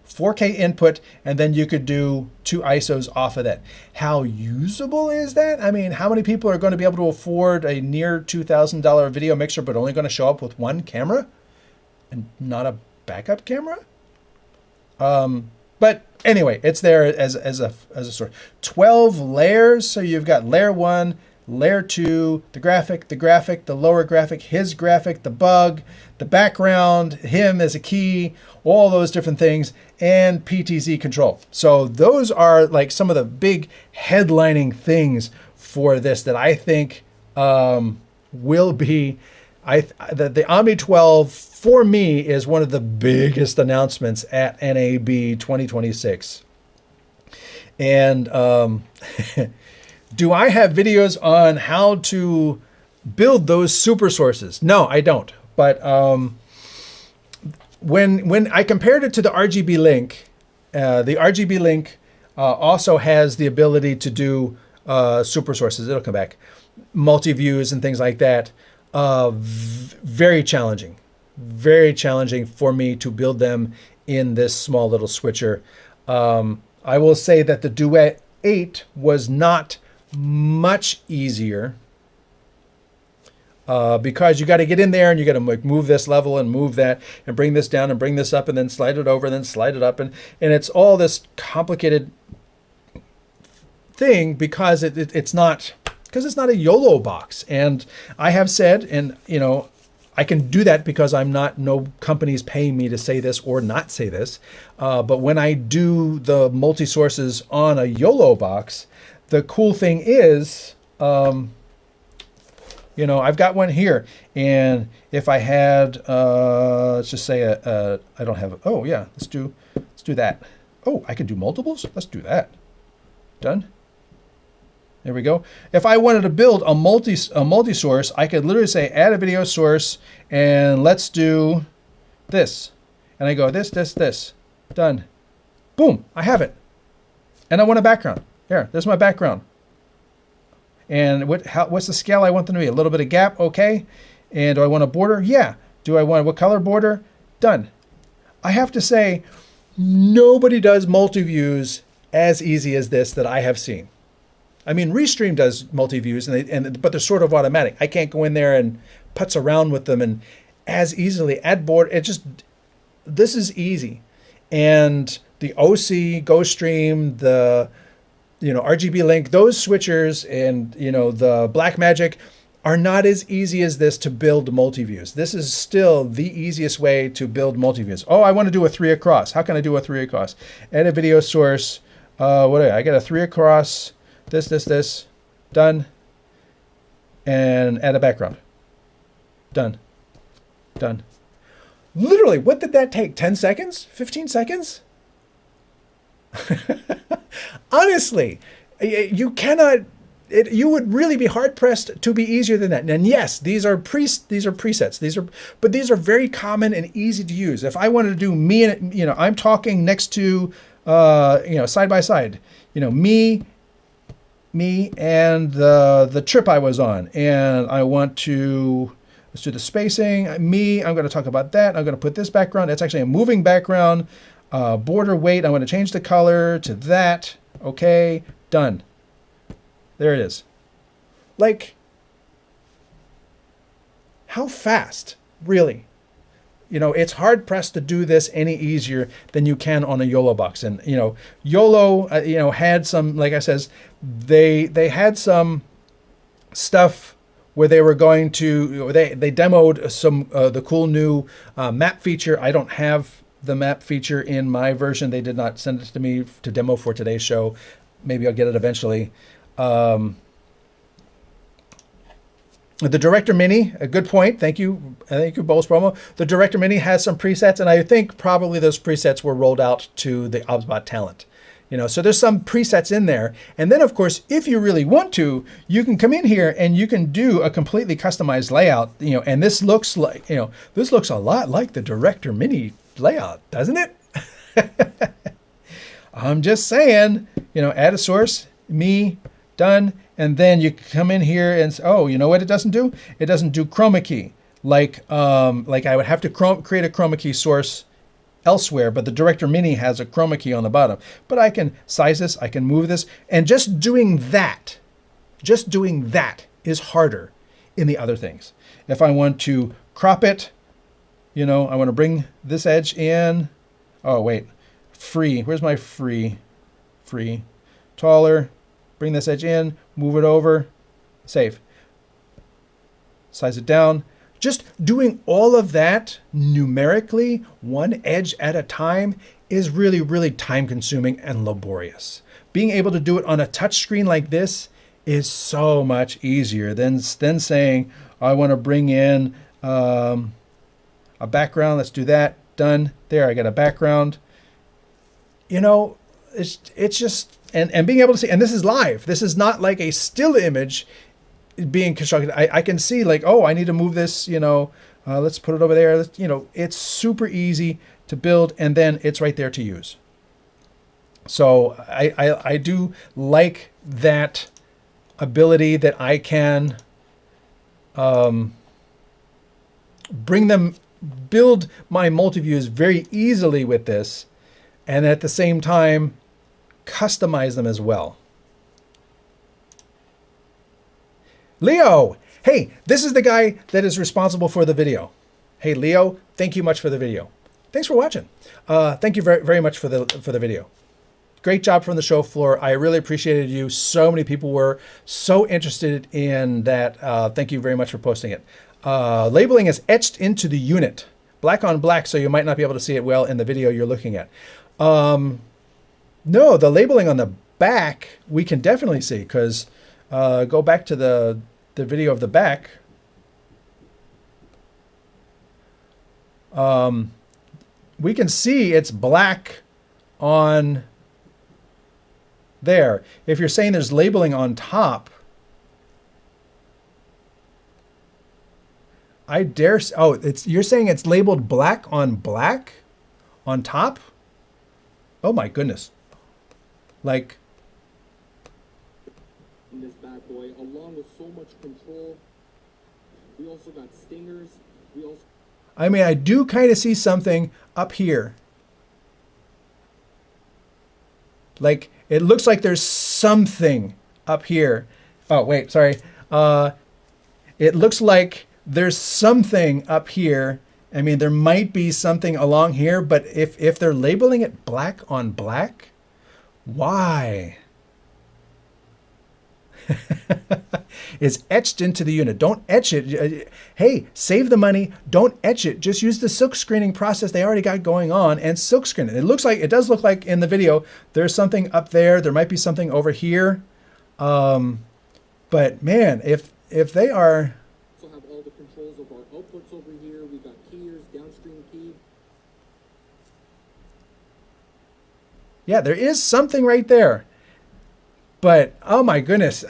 4K input, and then you could do 2 ISOs off of that. How usable is that? I mean, how many people are going to be able to afford a near $2,000 video mixer, but only going to show up with 1 camera and not a backup camera? But anyway, it's there as a source. 12 layers, so you've got layer 1, layer 2, the graphic, the lower graphic, his graphic, the bug, the background, him as a key, all those different things, and PTZ control. So those are like some of the big headlining things for this that I think will be, the Omni 12 for me is one of the biggest announcements at NAB 2026. And do I have videos on how to build those super sources? No, I don't. But when I compared it to the RGBlink, the RGBlink also has the ability to do super sources. It'll come back, multi-views and things like that. Very challenging for me to build them in this small little switcher. I will say that the Duet 8 was not much easier because you got to get in there and you got to move this level and move that and bring this down and bring this up and then slide it over and then slide it up. And it's all this complicated thing because it's not a YoloBox. And I have said, and you know, I can do that because no company's paying me to say this or not say this. But when I do the multi-sources on a YoloBox, the cool thing is, you know, I've got one here, and if I had, let's just say I don't have. Oh yeah, let's do that. Oh, I can do multiples. Let's do that. Done. There we go. If I wanted to build a multi-source, I could literally say add a video source and let's do this. And I go this. Done. Boom, I have it. And I want a background. Here, there's my background. And what's the scale I want them to be? A little bit of gap, okay. And do I want a border? Yeah. Do I want what color border? Done. I have to say, nobody does multi-views as easy as this that I have seen. I mean, Restream does multi-views, but they're sort of automatic. I can't go in there and putz around with them and as easily add board. This is easy. And the Osee GoStream, the RGBlink, those switchers, and the Blackmagic are not as easy as this to build multi-views. This is still the easiest way to build multi-views. Oh, I want to do a 3 across. How can I do a 3 across? Add a video source. I got a 3 across. This. Done. And add a background. Done. Literally, what did that take? 10 seconds? 15 seconds? Honestly, you cannot. You would really be hard pressed to be easier than that. And yes, these are presets. But these are very common and easy to use. If I wanted to do me and I'm talking next to side by side, me and the trip I was on, and I want to. Let's do the spacing. I'm going to talk about that. I'm going to put this background. It's actually a moving background. Border weight, I'm going to change the color to that. Okay, done. There it is. Like, how fast, really? It's hard pressed to do this any easier than you can on a YoloBox. And, YOLO, had some, like I says, they had some stuff where they were going to, they demoed some, the cool new map feature. I don't have the map feature in my version. They did not send it to me to demo for today's show. Maybe I'll get it eventually. The Director Mini, a good point. Thank you, Bowles Promo. The Director Mini has some presets, and I think probably those presets were rolled out to the OBSBOT talent. So there's some presets in there. And then, of course, if you really want to, you can come in here and you can do a completely customized layout. And this looks like, this looks a lot like the Director Mini layout, doesn't it? I'm just saying, add a source, me, done. And then you come in here and say, oh, you know what it doesn't do? It doesn't do chroma key. Like I would have to create a chroma key source elsewhere, but the Director Mini has a chroma key on the bottom. But I can size this, I can move this, and just doing that is harder in the other things. If I want to crop it, I want to bring this edge in. Oh, wait, free, where's my free, taller, bring this edge in, move it over, save, size it down. Just doing all of that numerically, one edge at a time, is really, really time consuming and laborious. Being able to do it on a touch screen like this is so much easier than saying, I want to bring in a background. Let's do that. Done. There, I got a background. It's just, and being able to see, and this is live. This is not like a still image being constructed. I can see like, oh, I need to move this, you know, let's put it over there. You know, it's super easy to build, and then it's right there to use. So I do like that ability that I can build my multi-views very easily with this, and at the same time customize them as well. Leo, hey, this is the guy that is responsible for the video. Hey, Leo, thank you much for the video. Thanks for watching. Thank you very, very much for the video. Great job from the show floor. I really appreciated you. So many people were so interested in that. Thank you very much for posting it. Labeling is etched into the unit, black on black, so you might not be able to see it well in the video you're looking at. No, the labeling on the back we can definitely see, because go back to the video of the back. We can see it's black on there. If you're saying there's labeling on top, I dare. Oh, you're saying it's labeled black on top? Oh my goodness! Like in this bad boy, along with so much control, we also got stingers. I mean, I do kind of see something up here. Like, it looks like there's something up here. Oh, wait, sorry. It looks like there's something up here. I mean, there might be something along here, but if they're labeling it black on black, why? Is etched into the unit. Don't etch it. Hey, save the money. Don't etch it. Just use the silk screening process they already got going on and silk screen it. It does look like in the video there's something up there. There might be something over here. But man, if they are. Also have all the controls of our outputs over here. We got keyers, downstream key. Yeah, there is something right there. But oh my goodness.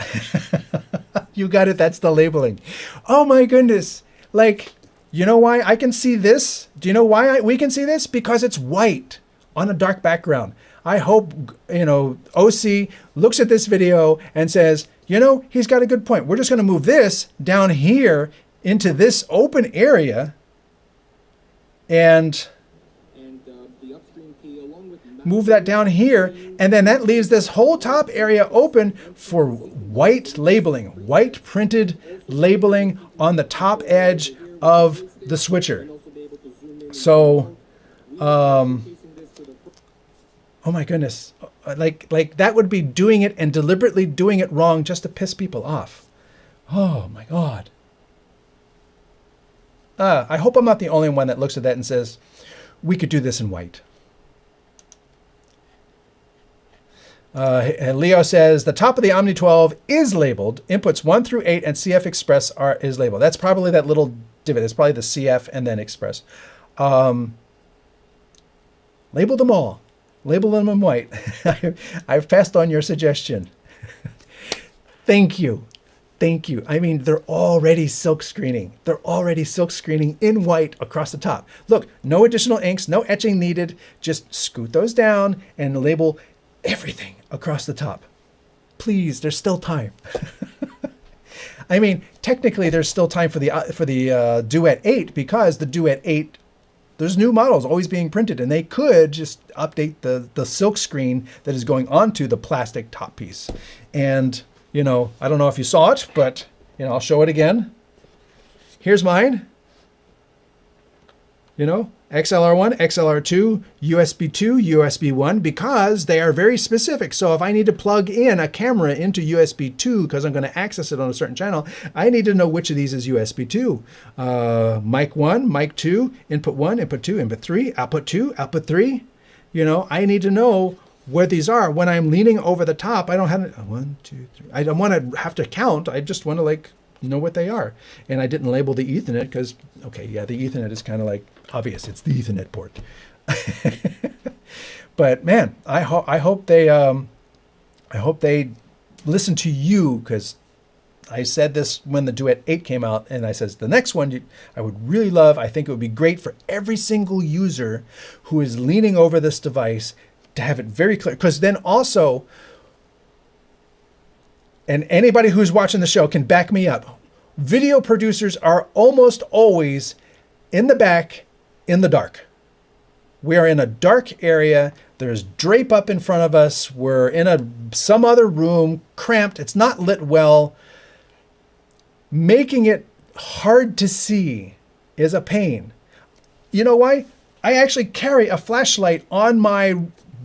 You got it. That's the labeling. Oh my goodness. Like, you know why I can see this? Do you know why we can see this? Because it's white on a dark background. I hope, you know, Osee looks at this video and says, you know, he's got a good point. We're just going to move this down here into this open area and the upstream key, along with move that down here, and then that leaves this whole top area open for white labeling, white printed labeling on the top edge of the switcher. So, oh my goodness, like that would be doing it and deliberately doing it wrong just to piss people off. Oh my God. I hope I'm not the only one that looks at that and says, we could do this in white. Leo says the top of the Omni 12 is labeled. Inputs 1 through 8 and CF Express is labeled. That's probably that little divot. It's probably the CF and then Express. Label them all. Label them in white. I've passed on your suggestion. Thank you. Thank you. I mean, they're already silk screening. They're already silk screening in white across the top. Look, no additional inks, no etching needed. Just scoot those down and label everything across the top. Please, there's still time. I mean, technically, there's still time for the Duet 8, because the Duet 8, there's new models always being printed, and they could just update the silk screen that is going onto the plastic top piece. And, you know, I don't know if you saw it, but, you know, I'll show it again. Here's mine. You know, XLR1, XLR2, USB 2, USB 1, because they are very specific. So if I need to plug in a camera into USB 2 because I'm going to access it on a certain channel, I need to know which of these is USB 2. Mic 1, mic 2, input 1, input 2, input 3, output 2, output 3. You know, I need to know where these are. When I'm leaning over the top, I don't have 1, 2, 3. I don't want to have to count. I just want to like know what they are. And I didn't label the Ethernet because, okay, yeah, the Ethernet is kind of like obvious. It's the Ethernet port. But man, I hope they I hope they listen to you, because I said this when the Duet 8 came out, and I says the next one I would really love. I think it would be great for every single user who is leaning over this device to have it very clear. Because then also, and anybody who's watching the show can back me up, video producers are almost always in the back in the dark. We are in a dark area. There's drape up in front of us. We're in some other room, cramped. It's not lit well. Making it hard to see is a pain. You know why? I actually carry a flashlight on my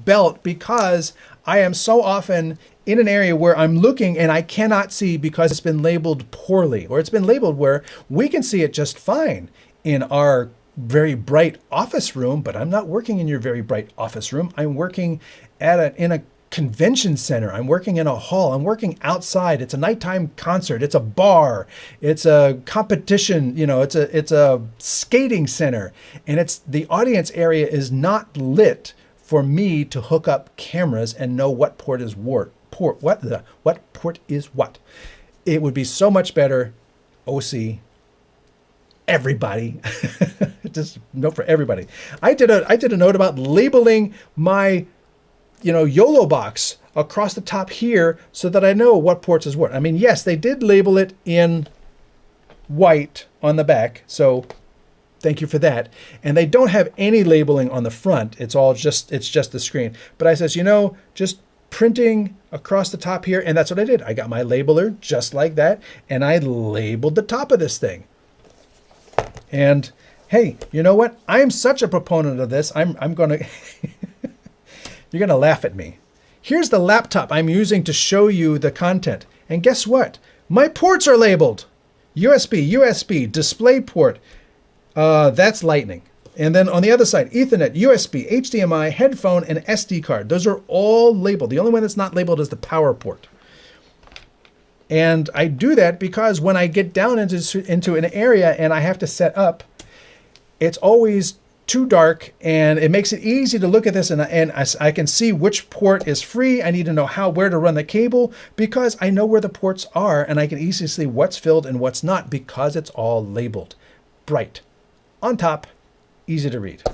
belt because I am so often in an area where I'm looking and I cannot see because it's been labeled poorly, or it's been labeled where we can see it just fine in our very bright office room, but I'm not working in your very bright office room. I'm working in a convention center. I'm working in a hall. I'm working outside. It's a nighttime concert. It's a bar. It's a competition. You know, it's a skating center, and the audience area is not lit for me to hook up cameras and know what port is what port is what. It would be so much better. OC. Everybody, just note for everybody. I did a note about labeling my, YoloBox across the top here so that I know what ports is what. I mean, yes, they did label it in white on the back, so thank you for that. And they don't have any labeling on the front. It's just the screen. But I says, just printing across the top here, and that's what I did. I got my labeler just like that, and I labeled the top of this thing. And hey, you know what? I'm such a proponent of this. I'm going to, you're going to laugh at me. Here's the laptop I'm using to show you the content. And guess what? My ports are labeled. USB, display port. That's Lightning. And then on the other side, Ethernet, USB, HDMI, headphone, and SD card. Those are all labeled. The only one that's not labeled is the power port. And I do that because when I get down into an area and I have to set up, it's always too dark, and it makes it easy to look at this, and I can see which port is free. I need to know where to run the cable because I know where the ports are, and I can easily see what's filled and what's not because it's all labeled. Bright. On top, easy to read.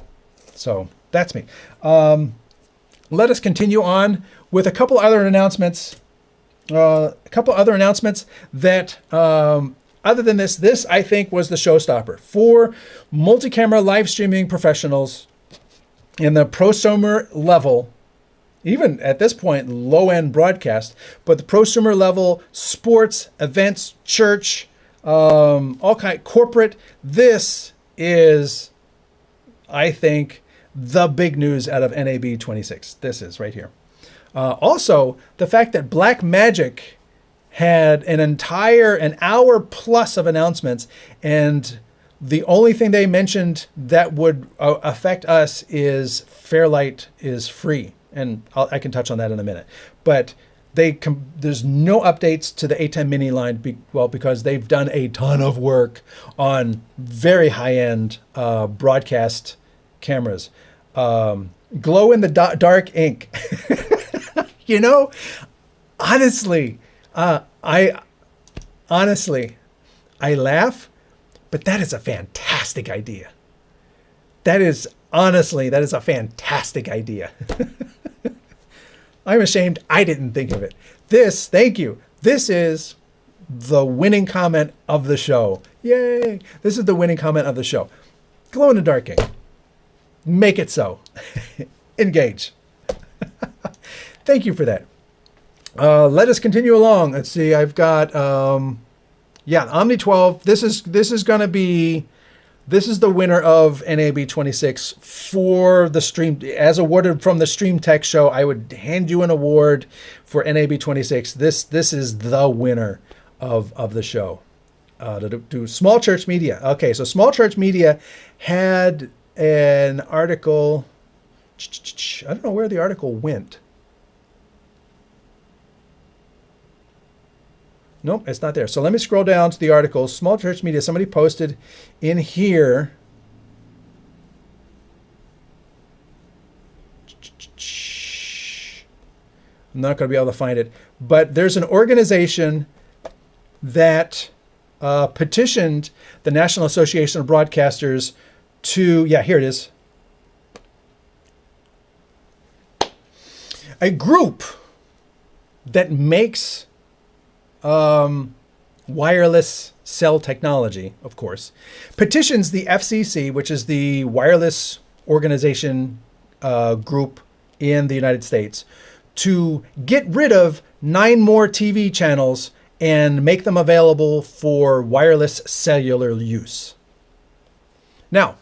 So that's me. Let us continue on with a couple other announcements. That, other than this I think was the showstopper for multi-camera live streaming professionals in the prosumer level, even at this point, low-end broadcast, but the prosumer level, sports, events, church, all kind corporate. This is, I think, the big news out of NAB 26. This is right here. Also, the fact that Blackmagic had an hour plus of announcements, and the only thing they mentioned that would affect us is Fairlight is free. And I can touch on that in a minute. But there's no updates to the A10 mini line, because they've done a ton of work on very high-end broadcast cameras. Glow in the dark ink. Honestly, I laugh, but that is a fantastic idea. That is a fantastic idea. I'm ashamed I didn't think of it. Thank you. This is the winning comment of the show. Yay. This is the winning comment of the show. Glow in the dark ink. Make it so. Engage. Thank you for that. Let us continue along. Let's see. I've got Omni 12. This is the winner of NAB 26 for the stream, as awarded from the StreamTek show. I would hand you an award for NAB 26. This is the winner of the show. To do Small Church Media. Okay, so Small Church Media had an article. I don't know where the article went. Nope, it's not there. So let me scroll down to the article. Small Church Media, somebody posted in here. not going to be able to find it, but there's an organization that petitioned the National Association of Broadcasters to, yeah, here it is. A group that makes wireless cell technology, of course, petitions the FCC, which is the wireless organization group in the United States, to get rid of 9 more TV channels and make them available for wireless cellular use. Now,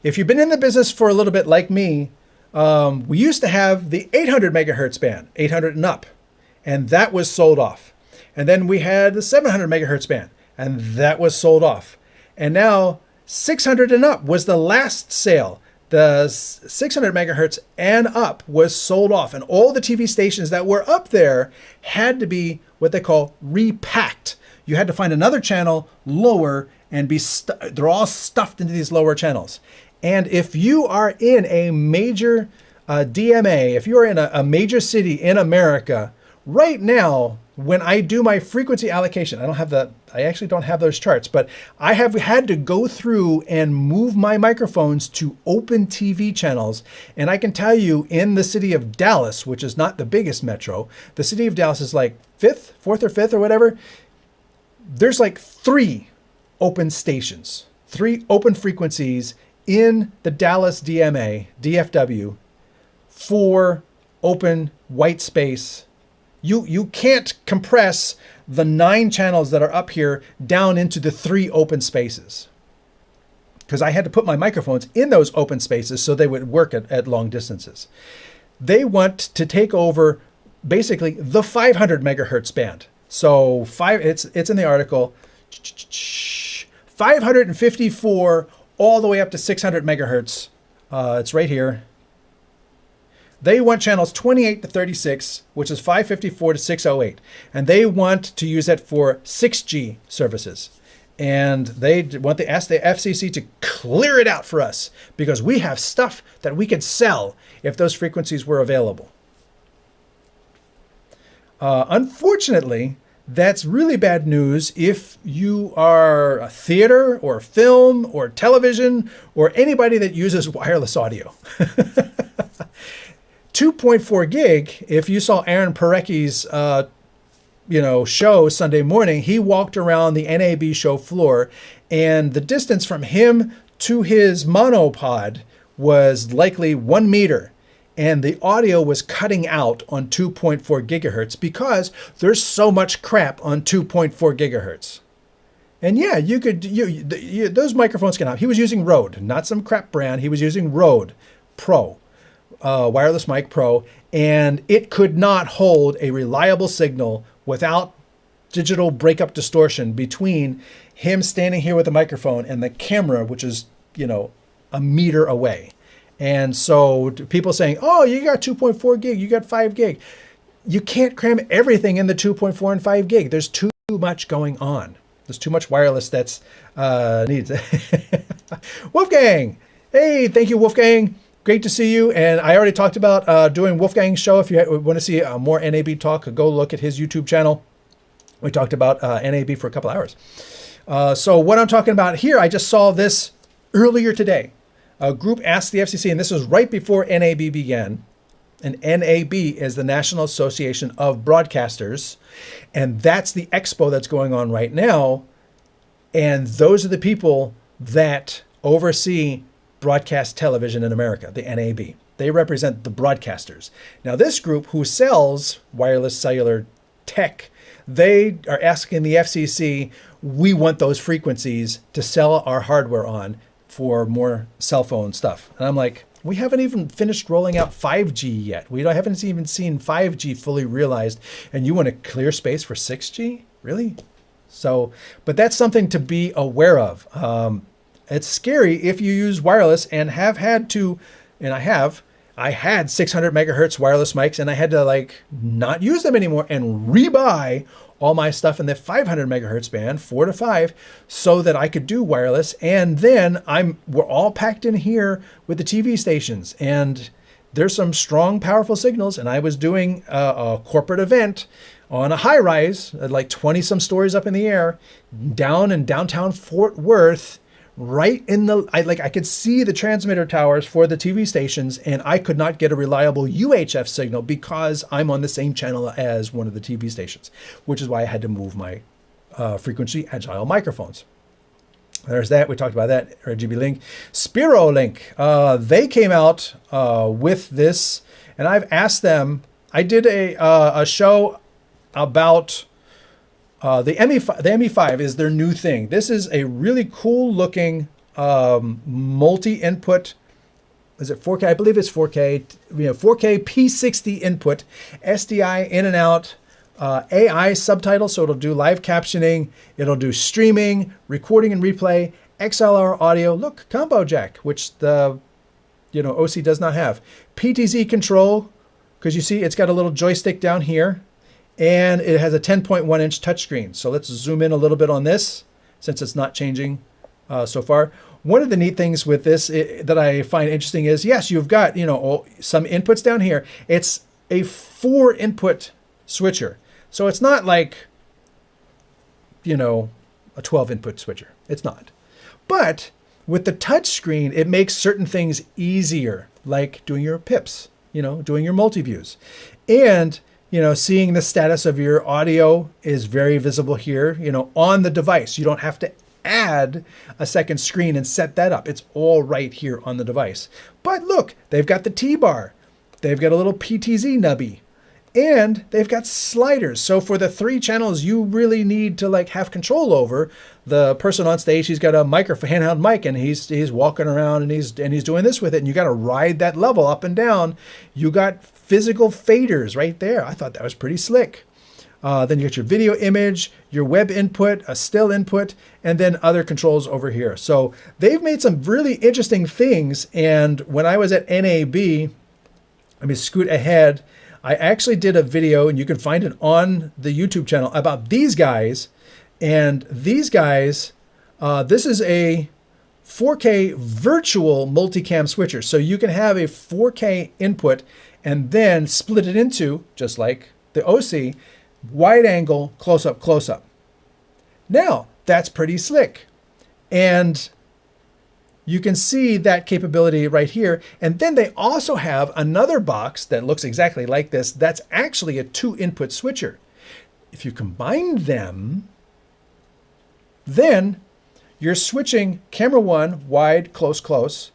if you've been in the business for a little bit like me, we used to have the 800 megahertz band, 800 and up, and that was sold off. And then we had the 700 megahertz band, and that was sold off. And now 600 and up was the last sale. The 600 megahertz and up was sold off, and all the TV stations that were up there had to be what they call repacked. You had to find another channel lower and they're all stuffed into these lower channels. And if you are in a major DMA, if you are in a major city in America, right now, when I do my frequency allocation, I actually don't have those charts, but I have had to go through and move my microphones to open TV channels. And I can tell you, in the city of Dallas, which is not the biggest metro, the city of Dallas is like 4th or 5th or whatever. There's like 3 open stations, 3 open frequencies in the Dallas DMA, DFW, for open white space. You can't compress the 9 channels that are up here down into the 3 open spaces, because I had to put my microphones in those open spaces so they would work at long distances. They want to take over basically the 500 megahertz band. So it's in the article, 554 all the way up to 600 megahertz. It's right here. They want channels 28 to 36, which is 554 to 608. And they want to use that for 6G services. And they want to ask the FCC to clear it out for us, because we have stuff that we could sell if those frequencies were available. Unfortunately, that's really bad news if you are a theater or film or television or anybody that uses wireless audio. 2.4 gig, if you saw Aaron Parecki's show Sunday morning, he walked around the NAB show floor, and the distance from him to his monopod was likely 1 meter. And the audio was cutting out on 2.4 gigahertz because there's so much crap on 2.4 gigahertz. And yeah, those microphones can help. He was using Rode, not some crap brand. He was using Rode Pro. Wireless mic Pro, and it could not hold a reliable signal without digital breakup distortion between him standing here with a microphone and the camera, which is, a meter away. And so people saying, oh, you got 2.4 gig, you got 5 gig. You can't cram everything in the 2.4 and 5 gig. There's too much going on. There's too much wireless that's needs. Wolfgang, hey, thank you, Wolfgang. Great to see you. And I already talked about doing Wolfgang's show. If you want to see more NAB talk, go look at his YouTube channel. We talked about NAB for a couple hours. So what I'm talking about here, I just saw this earlier today. A group asked the FCC, and this was right before NAB began. And NAB is the National Association of Broadcasters. And that's the expo that's going on right now. And those are the people that oversee broadcast television in America, the NAB. They represent the broadcasters. Now, this group who sells wireless cellular tech, they are asking the FCC, we want those frequencies to sell our hardware on for more cell phone stuff. And I'm like, we haven't even finished rolling out 5G yet. Haven't even seen 5G fully realized, and you want to clear space for 6G? Really? So, but that's something to be aware of. It's scary if you use wireless and have had to, and I had 600 megahertz wireless mics, and I had to not use them anymore and rebuy all my stuff in the 500 megahertz band, 4 to 5, so that I could do wireless. And then we're all packed in here with the TV stations, and there's some strong, powerful signals. And I was doing a corporate event on a high rise, like 20 some stories up in the air, down in downtown Fort Worth, right in the, I could see the transmitter towers for the TV stations, and I could not get a reliable UHF signal because I'm on the same channel as one of the TV stations, which is why I had to move my frequency agile microphones. There's that. We talked about that. RGBlink. Sprolink. They came out with this, and I've asked them. I did a show about the ME5. The ME5 is their new thing. This is a really cool looking multi-input. Is it 4K? I believe it's 4K. 4K P60 input, SDI in and out. AI subtitle, so it'll do live captioning, it'll do streaming, recording and replay, XLR audio, look, combo jack, which the Osee does not have. PTZ control, because you see it's got a little joystick down here, and it has a 10.1 inch touchscreen. So let's zoom in a little bit on this, since it's not changing so far. One of the neat things with this that I find interesting is, yes, you've got some inputs down here. It's a 4 input switcher. So it's not like, a 12 input switcher. It's not. But with the touch screen, it makes certain things easier, like doing your pips, doing your multi-views. And, seeing the status of your audio is very visible here, on the device. You don't have to add a second screen and set that up. It's all right here on the device. But look, they've got the T-bar. They've got a little PTZ nubby. And they've got sliders. So for the 3 channels you really need to have control over, the person on stage, he's got a microphone, handheld mic, and he's walking around and he's doing this with it, and you got to ride that level up and down. You got physical faders right there. I thought that was pretty slick. Then you got your video image, your web input, a still input, and then other controls over here. So they've made some really interesting things. And when I was at NAB, let me scoot ahead. I actually did a video, and you can find it on the YouTube channel, about these guys. And these guys, this is a 4K virtual multicam switcher. So you can have a 4K input and then split it into, just like the Osee, wide angle, close up, close up. Now, that's pretty slick. And you can see that capability right here. And then they also have another box that looks exactly like this. That's actually a 2 input switcher. If you combine them, then you're switching camera 1, wide, close, close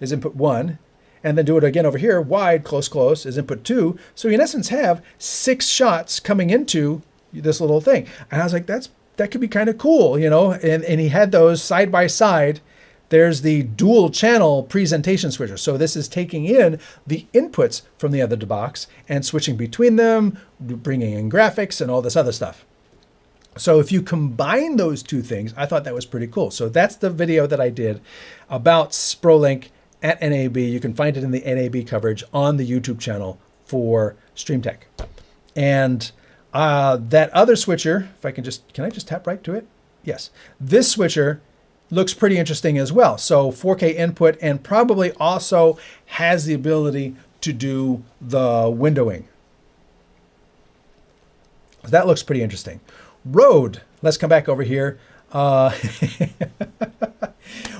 is input 1. And then do it again over here, wide, close, close is input 2. So you in essence have 6 shots coming into this little thing. And I was like, that could be kind of cool, and he had those side by side. There's the dual channel presentation switcher. So this is taking in the inputs from the other box and switching between them, bringing in graphics and all this other stuff. So if you combine those 2 things, I thought that was pretty cool. So that's the video that I did about Sprolink at NAB. You can find it in the NAB coverage on the YouTube channel for StreamTek. And that other switcher, if I can I just tap right to it? Yes. This switcher looks pretty interesting as well. So 4K input, and probably also has the ability to do the windowing. That looks pretty interesting. Rode, let's come back over here.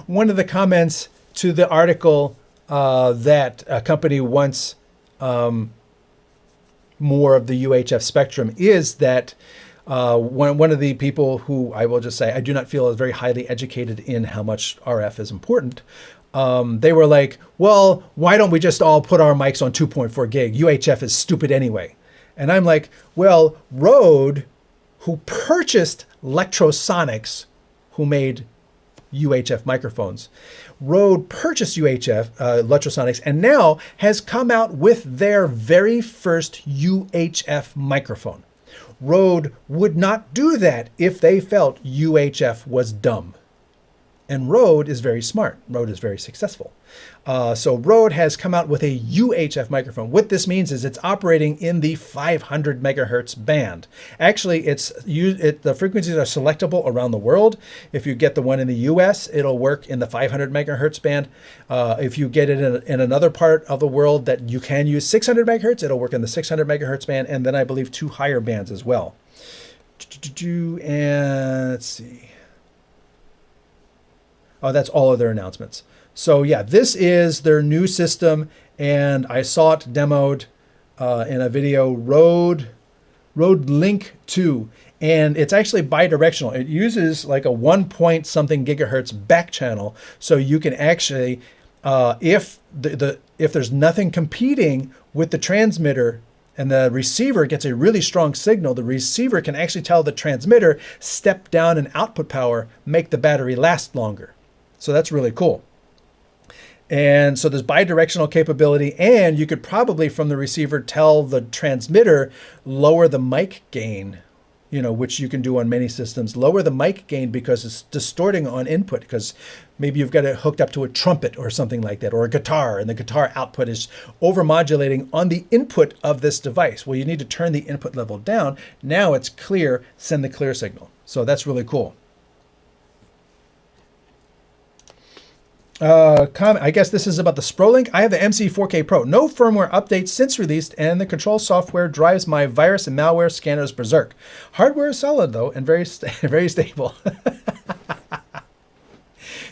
One of the comments to the article that a company wants more of the UHF spectrum is that one of the people who, I will just say, I do not feel is very highly educated in how much RF is important. They were like, well, why don't we just all put our mics on 2.4 gig? UHF is stupid anyway. And I'm like, well, Rode, who purchased Lectrosonics, who made UHF microphones. Rode purchased Lectrosonics, and now has come out with their very first UHF microphone. Rode would not do that if they felt UHF was dumb. And Rode is very smart. Rode is very successful. So Rode has come out with a UHF microphone. What this means is it's operating in the 500 megahertz band. Actually, the frequencies are selectable around the world. If you get the one in the US, it'll work in the 500 megahertz band. If you get it in another part of the world that you can use 600 megahertz, it'll work in the 600 megahertz band, and then I believe 2 higher bands as well. And let's see. Oh, that's all of their announcements. So yeah, this is their new system, and I saw it demoed in a video, Rode Link 2, and it's actually bidirectional. It uses like a 1 point something gigahertz back channel, so you can actually, if there's nothing competing with the transmitter and the receiver gets a really strong signal, the receiver can actually tell the transmitter, step down in output power, make the battery last longer. So that's really cool. And so there's bidirectional capability, and you could probably from the receiver tell the transmitter, lower the mic gain, which you can do on many systems, lower the mic gain because it's distorting on input, because maybe you've got it hooked up to a trumpet or something like that, or a guitar, and the guitar output is overmodulating on the input of this device. Well, you need to turn the input level down. Now it's clear, send the clear signal. So that's really cool. I guess this is about the Sprolink. I have the MC4K Pro. No firmware updates since released, and the control software drives my virus and malware scanners berserk. Hardware is solid though, and very stable.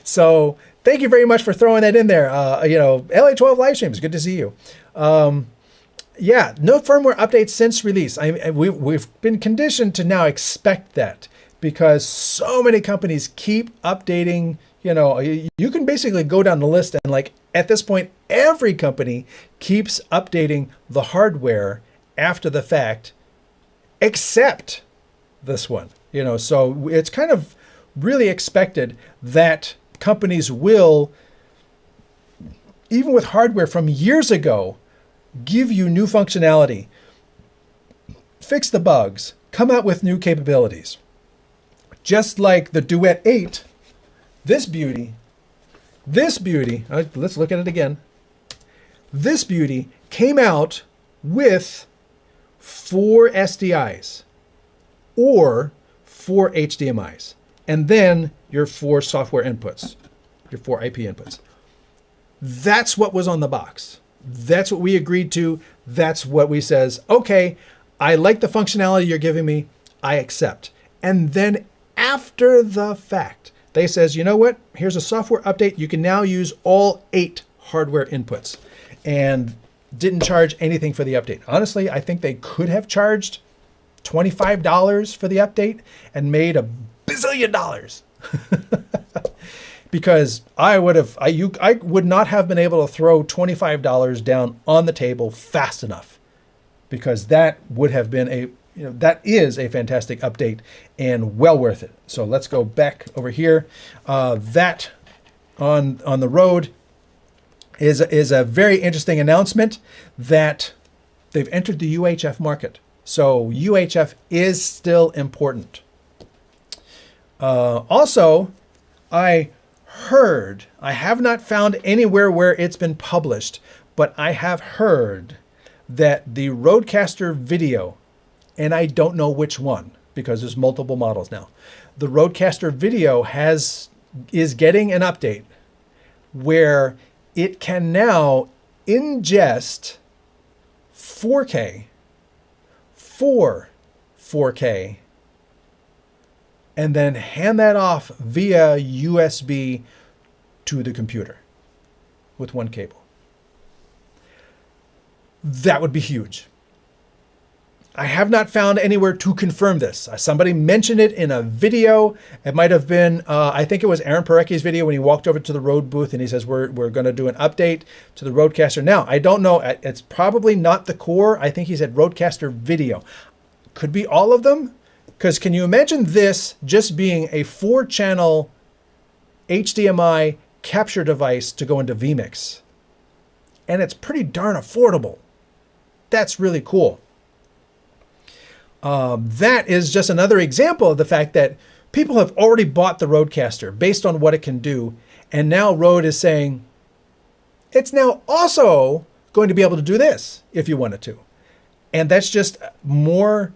So thank you very much for throwing that in there. LA12 live streams. Good to see you. Yeah, no firmware updates since release. We've been conditioned to now expect that, because so many companies keep updating. You can basically go down the list, and like at this point, every company keeps updating the hardware after the fact, except this one. So it's kind of really expected that companies will, even with hardware from years ago, give you new functionality, fix the bugs, come out with new capabilities. Just like the Duet 8. This beauty, let's look at it again. This beauty came out with 4 SDIs or 4 HDMIs, and then your 4 software inputs, your 4 IP inputs. That's what was on the box. That's what we agreed to. That's what we says, okay, I like the functionality you're giving me, I accept. And then after the fact, they says, you know what? Here's a software update. You can now use all 8 hardware inputs, and didn't charge anything for the update. Honestly, I think they could have charged $25 for the update and made $1 bazillion. Because I would not have been able to throw $25 down on the table fast enough, because that would have been that is a fantastic update and well worth it. So let's go back over here. That on the Rode is a very interesting announcement that they've entered the UHF market. So UHF is still important. Also, I have not found anywhere where it's been published, but I have heard that the Rodecaster Video, and I don't know which one because there's multiple models now. The Rodecaster Video is getting an update where it can now ingest 4K, 4K, and then hand that off via USB to the computer with one cable. That would be huge. I have not found anywhere to confirm this. Somebody mentioned it in a video. It might have been, I think it was Aaron Parecki's video when he walked over to the Rode booth and he says, we're going to do an update to the Rodecaster. Now, I don't know. It's probably not the core. I think he said Rodecaster Video. Could be all of them. Because can you imagine this just being a 4-channel HDMI capture device to go into vMix? And it's pretty darn affordable. That's really cool. That is just another example of the fact that People have already bought the Rodecaster based on what it can do. And now Rode is saying, it's now also going to be able to do this if you wanted to. And that's just more,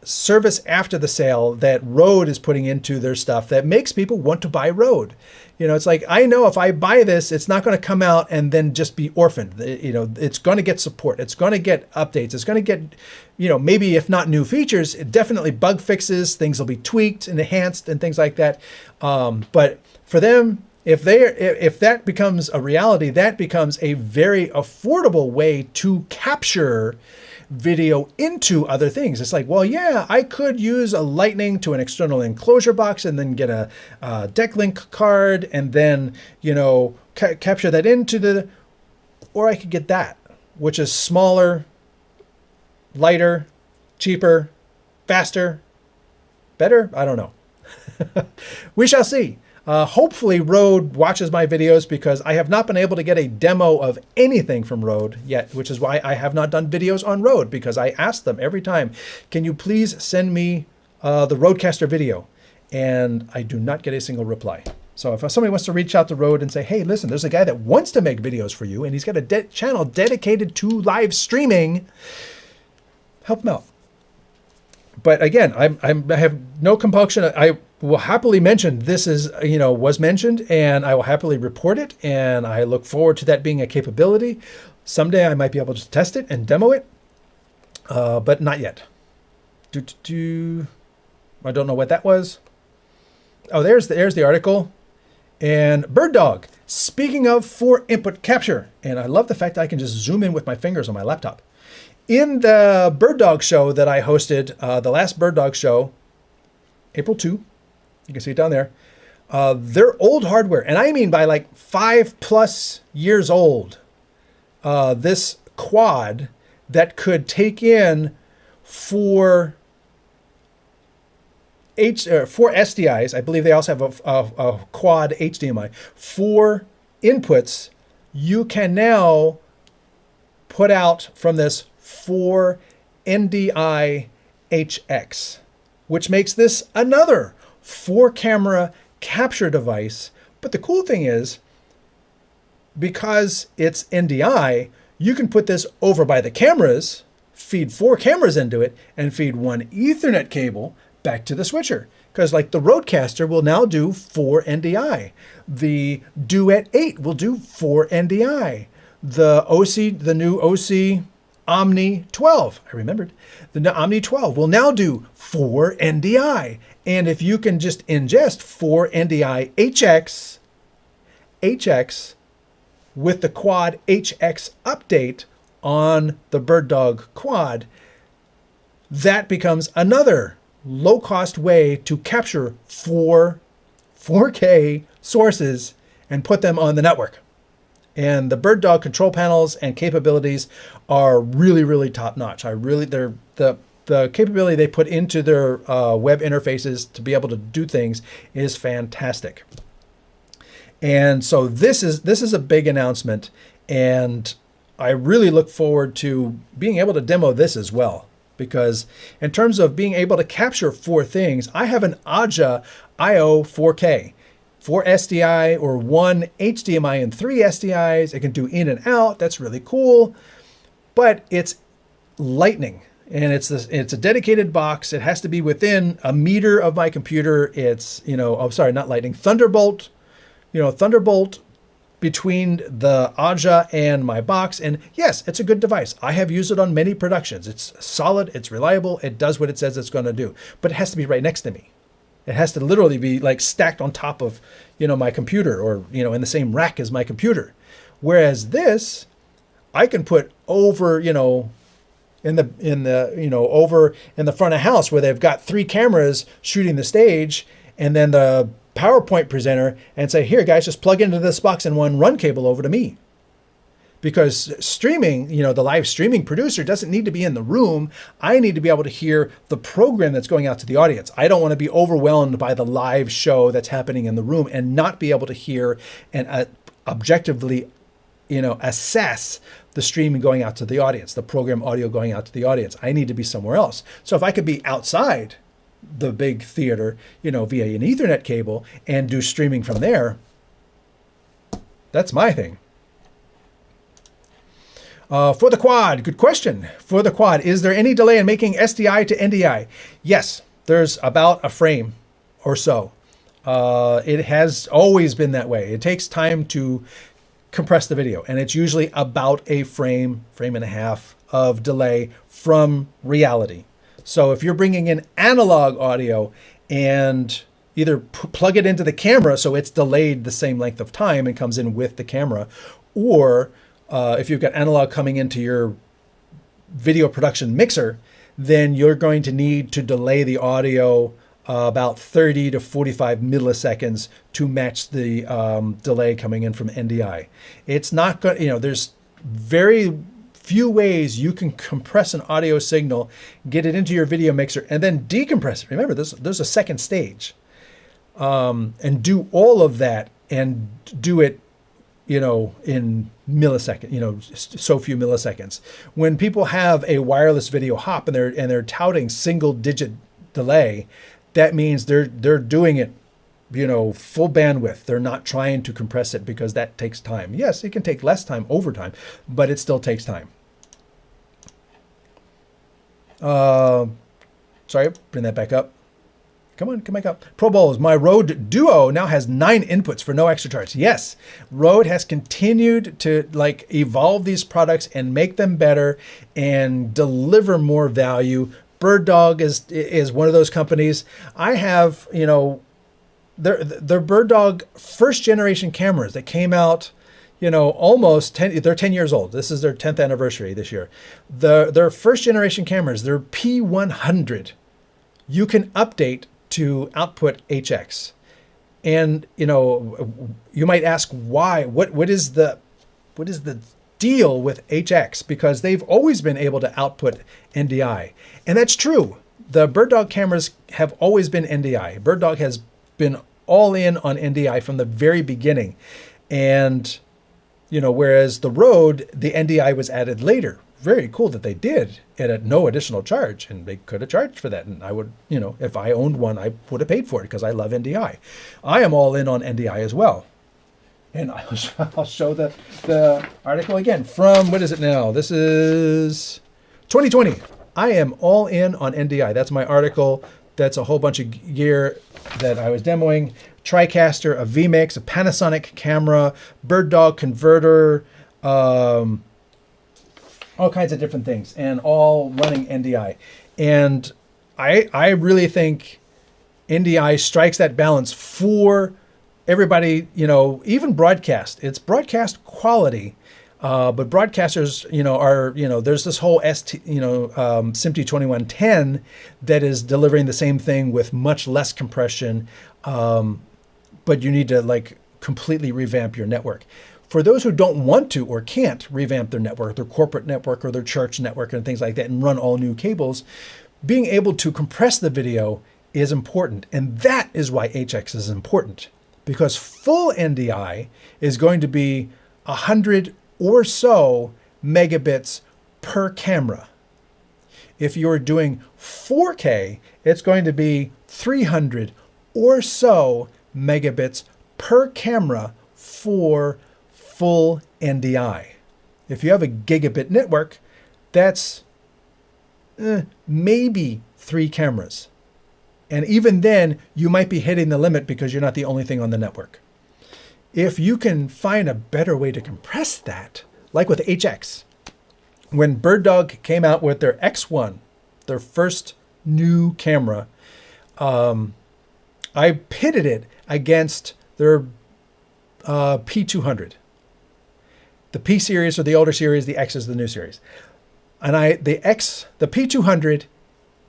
service after the sale that Rode is putting into their stuff that makes people want to buy Rode. It's like, I know if I buy this, it's not going to come out and then just be orphaned. It's going to get support. It's going to get updates. It's going to get, maybe if not new features, definitely bug fixes. Things will be tweaked and enhanced and things like that. But for them, if that becomes a reality, that becomes a very affordable way to capture video into other things. It's like, well, yeah, I could use a lightning to an external enclosure box and then get a deck link card and then, capture that into or I could get that, which is smaller, lighter, cheaper, faster, better. I don't know. We shall see. Hopefully Rode watches my videos because I have not been able to get a demo of anything from Rode yet, which is why I have not done videos on Rode, because I ask them every time, can you please send me the Rodecaster video? And I do not get a single reply. So if somebody wants to reach out to Rode and say, hey, listen, there's a guy that wants to make videos for you and he's got a channel dedicated to live streaming, help him out. But again, I have no compulsion. I will happily mention this is, was mentioned, and I will happily report it. And I look forward to that being a capability. Someday I might be able to test it and demo it, but not yet. I don't know what that was. Oh, there's the article. And Bird Dog, speaking of 4 input capture. And I love the fact that I can just zoom in with my fingers on my laptop. In the Bird Dog show that I hosted, the last Bird Dog show, April 2, you can see it down there, they're old hardware. And I mean by like 5+ years old. This quad that could take in 4 SDIs. I believe they also have a quad HDMI. 4 inputs you can now put out from this 4 NDI HX, which makes this another 4-camera capture device. But the cool thing is, because it's NDI, you can put this over by the cameras, feed 4 cameras into it, and feed 1 Ethernet cable back to the switcher. Because like the Rodecaster will now do 4 NDI. The Duet 8 will do 4 NDI. The new Osee Omni 12, I remembered, the Omni 12 will now do 4 NDI. And if you can just ingest 4 NDI HX with the quad HX update on the Bird Dog quad, that becomes another low-cost way to capture 4K sources and put them on the network. And the Bird Dog control panels and capabilities are really, really top-notch. The capability they put into their web interfaces to be able to do things is fantastic. And so this is a big announcement, and I really look forward to being able to demo this as well. Because in terms of being able to capture 4 things, I have an Aja IO 4K. 4 SDI or 1 HDMI and 3 SDIs. It can do in and out. That's really cool. But it's lightning. And it's a dedicated box. It has to be within a meter of my computer. It's, not lightning. Thunderbolt. Thunderbolt between the Aja and my box. And yes, it's a good device. I have used it on many productions. It's solid. It's reliable. It does what it says it's going to do. But it has to be right next to me. It has to literally be like stacked on top of, my computer, or, in the same rack as my computer. Whereas this, I can put over, over in the front of house where they've got 3 cameras shooting the stage, and then the PowerPoint presenter, and say, here guys, just plug into this box and run cable over to me. Because streaming, the live streaming producer doesn't need to be in the room. I need to be able to hear the program that's going out to the audience. I don't want to be overwhelmed by the live show that's happening in the room and not be able to hear and objectively, assess the stream going out to the audience, the program audio going out to the audience. I need to be somewhere else. So if I could be outside the big theater, you know, via an Ethernet cable and do streaming from there, that's my thing. For the quad, good question. For the quad, is there any delay in making SDI to NDI? Yes, there's about a frame or so. It has always been that way. It takes time to compress the video, and it's usually about a frame and a half of delay from reality. So if you're bringing in analog audio and either plug it into the camera so it's delayed the same length of time and comes in with the camera, or if you've got analog coming into your video production mixer, then you're going to need to delay the audio about 30 to 45 milliseconds to match the delay coming in from NDI. It's not going, you know, there's very few ways you can compress an audio signal, get it into your video mixer, and then decompress it. Remember, there's a second stage. And do all of that and do it, you know, in milliseconds, you know, so few milliseconds. When people have a wireless video hop and they're touting single digit delay, that means they're doing it, you know, full bandwidth. They're not trying to compress it because that takes time. Yes, it can take less time over time, but it still takes time. Sorry, bring that back up. Come on, come back up. Pro Bowls, my Rode Duo now has 9 inputs for no extra charge. Yes, Rode has continued to like evolve these products and make them better and deliver more value. Bird Dog is one of those companies. I have, you know, their Bird Dog first generation cameras that came out, you know, almost 10, they're 10 years old. This is their 10th anniversary this year. Their first generation cameras, their P100, you can update to output HX. And, you know, you might ask why, what is the deal with HX? Because they've always been able to output NDI. And that's true. The Bird Dog cameras have always been NDI. Bird Dog has been all in on NDI from the very beginning. And, you know, whereas the Rode, the NDI was added later. Very cool that they did it at no additional charge, and they could have charged for that. And I would, you know, if I owned one, I would have paid for it because I love NDI. I am all in on NDI as well. And I'll show the article again from, what is it now? This is 2020. I am all in on NDI. That's my article. That's a whole bunch of gear that I was demoing. TriCaster, a vMix, a Panasonic camera, Bird Dog converter, all kinds of different things, and all running NDI. And I really think NDI strikes that balance for everybody, you know, even broadcast. It's broadcast quality, but broadcasters, you know, are, you know, there's this whole SIMT 2110 that is delivering the same thing with much less compression, but you need to like completely revamp your network. For those who don't want to or can't revamp their network, their corporate network or their church network and things like that, and run all new cables, being able to compress the video is important. And that is why HX is important, because full NDI is going to be 100 or so megabits per camera. If you're doing 4K, it's going to be 300 or so megabits per camera for full NDI. If you have a gigabit network, that's maybe 3 cameras. And even then, you might be hitting the limit because you're not the only thing on the network. If you can find a better way to compress that, like with HX, when Bird Dog came out with their X1, their first new camera, I pitted it against their P200. The P series or the older series, the X is the new series. And the P200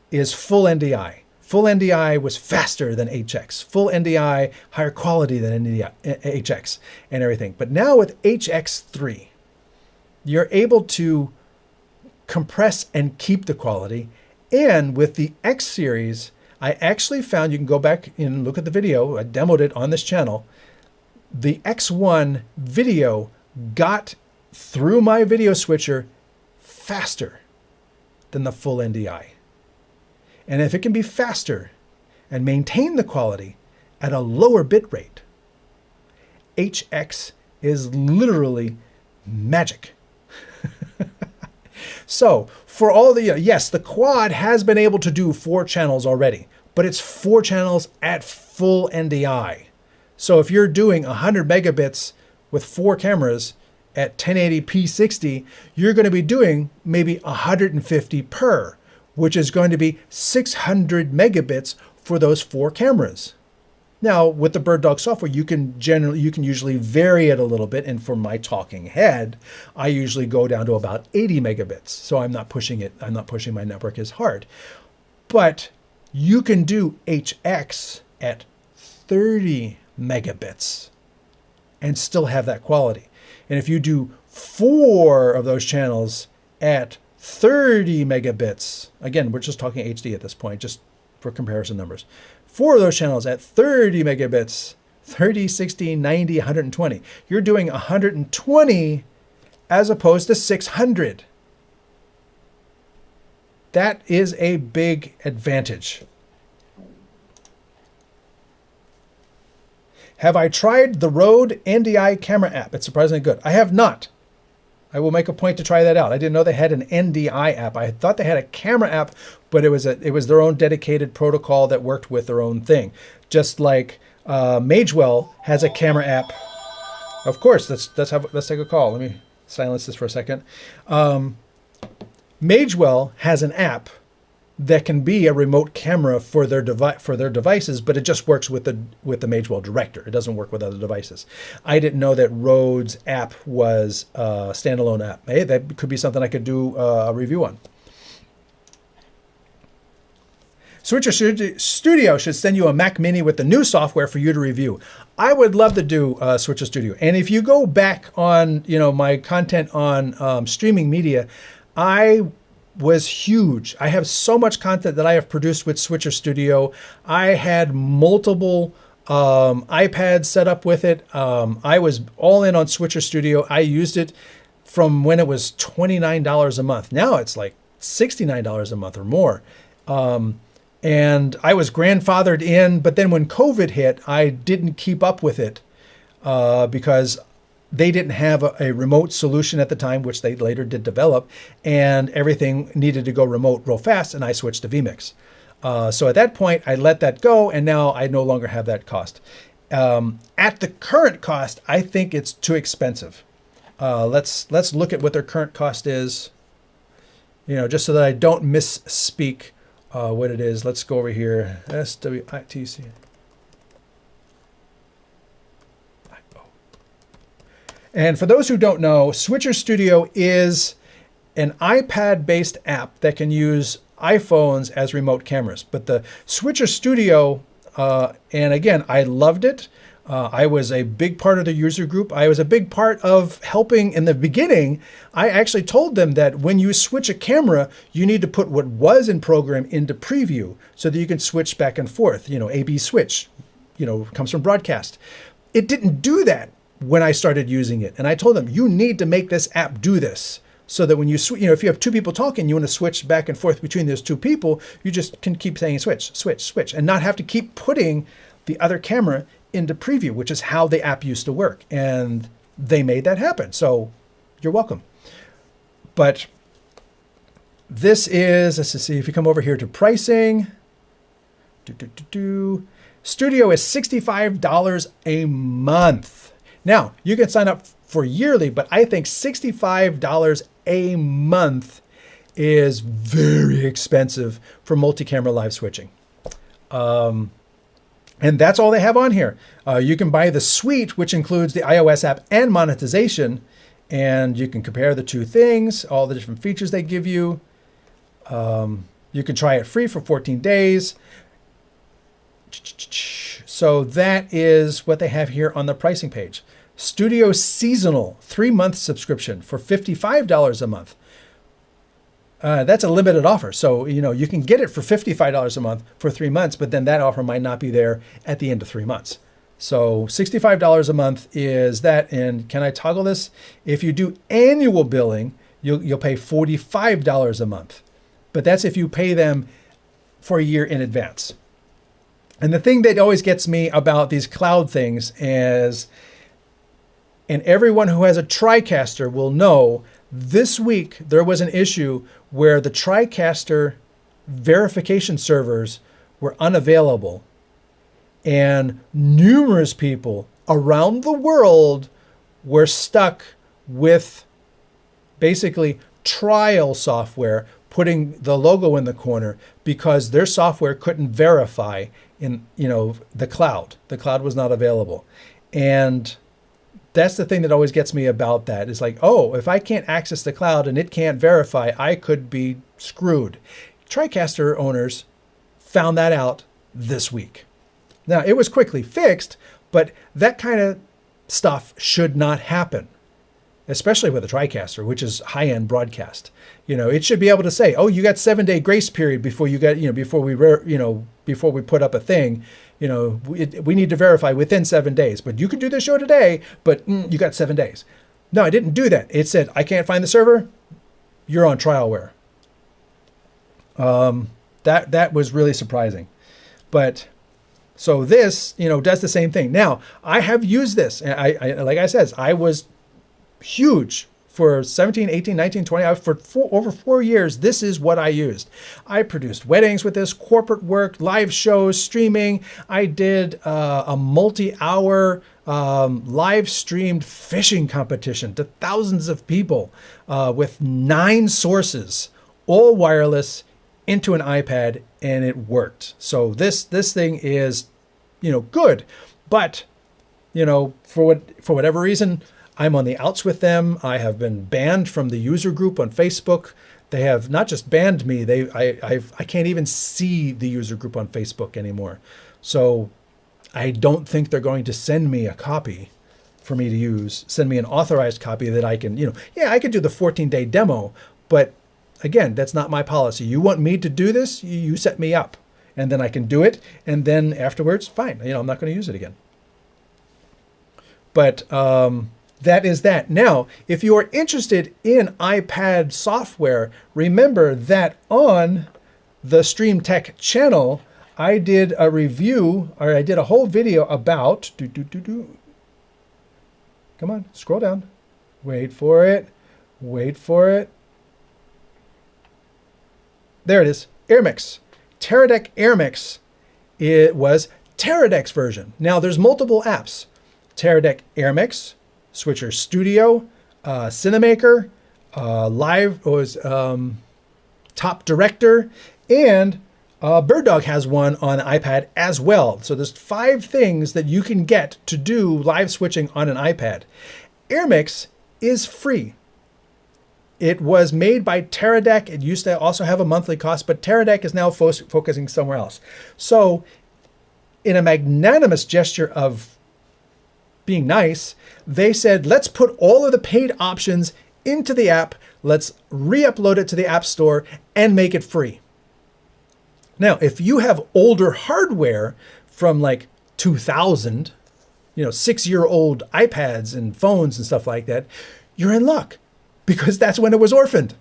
is full NDI. Full NDI was faster than HX. Full NDI, higher quality than HX and everything. But now with HX3, you're able to compress and keep the quality. And with the X series, I actually found, you can go back and look at the video, I demoed it on this channel. The X1 video got through my video switcher faster than the full NDI. And if it can be faster, and maintain the quality at a lower bit rate. HX is literally magic. So for all the, yes, the quad has been able to do 4 channels already, but it's 4 channels at full NDI. So if you're doing 100 megabits with 4 cameras at 1080p 60, you're going to be doing maybe 150 per, which is going to be 600 megabits for those 4 cameras. Now, with the BirdDog software, you can usually vary it a little bit. And for my talking head, I usually go down to about 80 megabits. So I'm not pushing it. I'm not pushing my network as hard. But you can do HX at 30 megabits and still have that quality. And if you do 4 of those channels at 30 megabits, again, we're just talking HD at this point, just for comparison numbers. 4 of those channels at 30 megabits, 30, 60, 90, 120. You're doing 120 as opposed to 600. That is a big advantage. Have I tried the Rode NDI camera app? It's surprisingly good. I have not. I will make a point to try that out. I didn't know they had an NDI app. I thought they had a camera app, but it was their own dedicated protocol that worked with their own thing. Just like Magewell has a camera app. Of course, let's take a call. Let me silence this for a second. Magewell has an app that can be a remote camera for their devices, but it just works with the Magewell director. It doesn't work with other devices. I didn't know that Rode's app was a standalone app. Hey, that could be something I could do a review on. Switcher Studio should send you a Mac Mini with the new software for you to review. I would love to do Switcher Studio. And if you go back on my content on streaming media, I was huge. I have so much content that I have produced with Switcher Studio. I had multiple iPads set up with it. I was all in on Switcher Studio. I used it from when it was $29 a month. Now it's like $69 a month or more. And I was grandfathered in, but then when COVID hit, I didn't keep up with it because they didn't have a remote solution at the time, which they later did develop, and everything needed to go remote real fast, and I switched to vMix. So at that point, I let that go, and now I no longer have that cost. At the current cost, I think it's too expensive. Let's look at what their current cost is, just so that I don't misspeak what it is. Let's go over here, SWITC. And for those who don't know, Switcher Studio is an iPad-based app that can use iPhones as remote cameras. But the Switcher Studio, and again, I loved it. I was a big part of the user group. I was a big part of helping in the beginning. I actually told them that when you switch a camera, you need to put what was in program into preview so that you can switch back and forth. AB switch, comes from broadcast. It didn't do that when I started using it. And I told them, you need to make this app do this so that when you if you have 2 people talking, you want to switch back and forth between those 2 people, you just can keep saying switch, switch, switch, and not have to keep putting the other camera into preview, which is how the app used to work. And they made that happen. So you're welcome. But this is, let's see, if you come over here to pricing, Studio is $65 a month. Now, you can sign up for yearly, but I think $65 a month is very expensive for multi-camera live switching. And that's all they have on here. You can buy the suite, which includes the iOS app and monetization, and you can compare the 2 things, all the different features they give you. You can try it free for 14 days. So that is what they have here on the pricing page. Studio Seasonal 3-month subscription for $55 a month. That's a limited offer. So, you can get it for $55 a month for 3 months, but then that offer might not be there at the end of 3 months. So $65 a month is that. And can I toggle this? If you do annual billing, you'll pay $45 a month. But that's if you pay them for a year in advance. And the thing that always gets me about these cloud things is, and everyone who has a TriCaster will know, this week there was an issue where the TriCaster verification servers were unavailable. And numerous people around the world were stuck with basically trial software, putting the logo in the corner because their software couldn't verify in, the cloud. The cloud was not available. And that's the thing that always gets me about that. It's like, oh, if I can't access the cloud and it can't verify, I could be screwed. TriCaster owners found that out this week. Now, it was quickly fixed, but that kind of stuff should not happen, especially with a TriCaster, which is high-end broadcast. It should be able to say, oh, you got 7-day grace period before you get, before we put up a thing. We need to verify within 7 days, but you can do the show today, but you got 7 days. No, I didn't do that. It said, I can't find the server. You're on trialware. That was really surprising. But so this, does the same thing. Now, I have used this. I like I said, I was huge for 17, 18, 19, 20. For over 4 years, this is what I used. I produced weddings with this, corporate work, live shows, streaming. I did a multi-hour live streamed fishing competition to thousands of people with 9 sources, all wireless, into an iPad, and it worked. So this thing is, good, but for whatever reason, I'm on the outs with them. I have been banned from the user group on Facebook. They have not just banned me, I can't even see the user group on Facebook anymore. So I don't think they're going to send me a copy for me to use, send me an authorized copy that I can, I could do the 14-day demo, but again, that's not my policy. You want me to do this, you set me up, and then I can do it, and then afterwards, fine. I'm not going to use it again. But that is that. Now, if you are interested in iPad software, remember that on the StreamTek channel, I did a review, or I did a whole video about, come on, scroll down. Wait for it. Wait for it. There it is, AirMix. Teradek AirMix. It was Teradek's version. Now there's multiple apps. Teradek AirMix, Switcher Studio, Cinemaker, Live was Top Director, and BirdDog has one on iPad as well. So there's 5 things that you can get to do live switching on an iPad. AirMix is free. It was made by Teradek. It used to also have a monthly cost, but Teradek is now focusing somewhere else. So in a magnanimous gesture of being nice, they said, let's put all of the paid options into the app. Let's re-upload it to the App Store and make it free. Now, if you have older hardware from like 2000, 6-year-old iPads and phones and stuff like that, you're in luck, because that's when it was orphaned.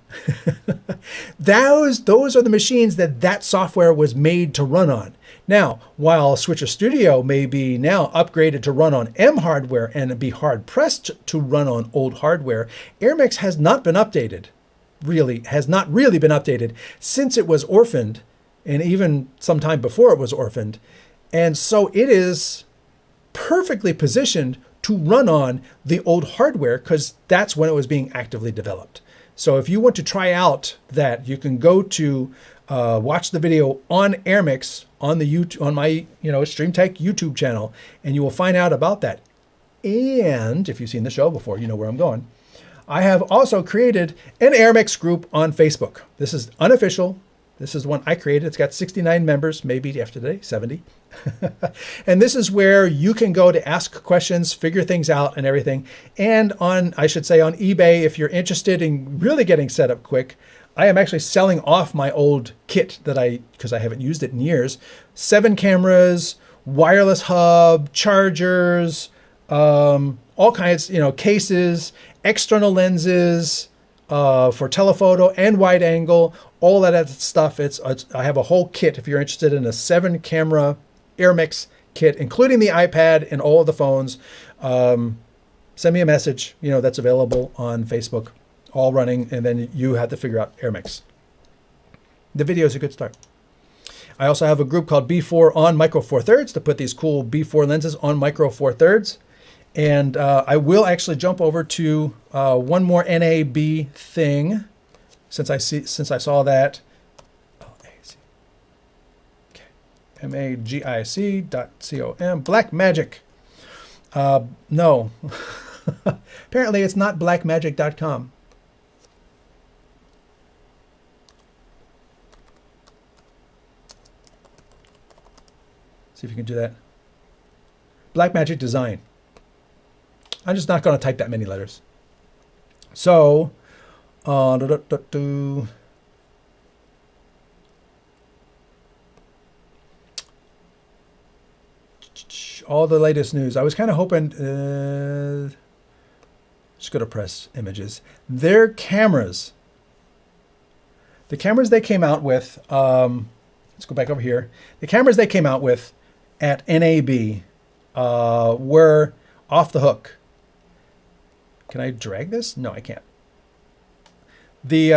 Those are the machines that software was made to run on. Now, while Switcher Studio may be now upgraded to run on M hardware and be hard-pressed to run on old hardware, AirMix has not been updated, has not really been updated since it was orphaned, and even sometime before it was orphaned. And so it is perfectly positioned to run on the old hardware, because that's when it was being actively developed. So if you want to try out that, you can go to watch the video on AirMix on my StreamTek YouTube channel, and you will find out about that. And if you've seen the show before, you know where I'm going. I have also created an AirMix group on Facebook. This is unofficial. This is the one I created. It's got 69 members, maybe after today, 70. And this is where you can go to ask questions, figure things out and everything. And on eBay, if you're interested in really getting set up quick, I am actually selling off my old kit because I haven't used it in years. 7 cameras, wireless hub, chargers, all kinds, cases, external lenses, for telephoto and wide angle, all that stuff. I have a whole kit if you're interested in a 7 camera AirMix kit, including the iPad and all of the phones. Send me a message, that's available on Facebook, all running, and then you have to figure out AirMix. The video is a good start. I also have a group called B4 on Micro Four Thirds to put these cool B4 lenses on Micro Four Thirds. And I will actually jump over to one more NAB thing since I saw that. Okay. Magic.com. Blackmagic. No. Apparently it's not blackmagic.com. See if you can do that. Blackmagic Design. I'm just not going to type that many letters. So, all the latest news. I was kind of hoping, just go to press images. Their cameras, the cameras they came out with, let's go back over here. The cameras they came out with at NAB were off the hook. Can I drag this? No, I can't. The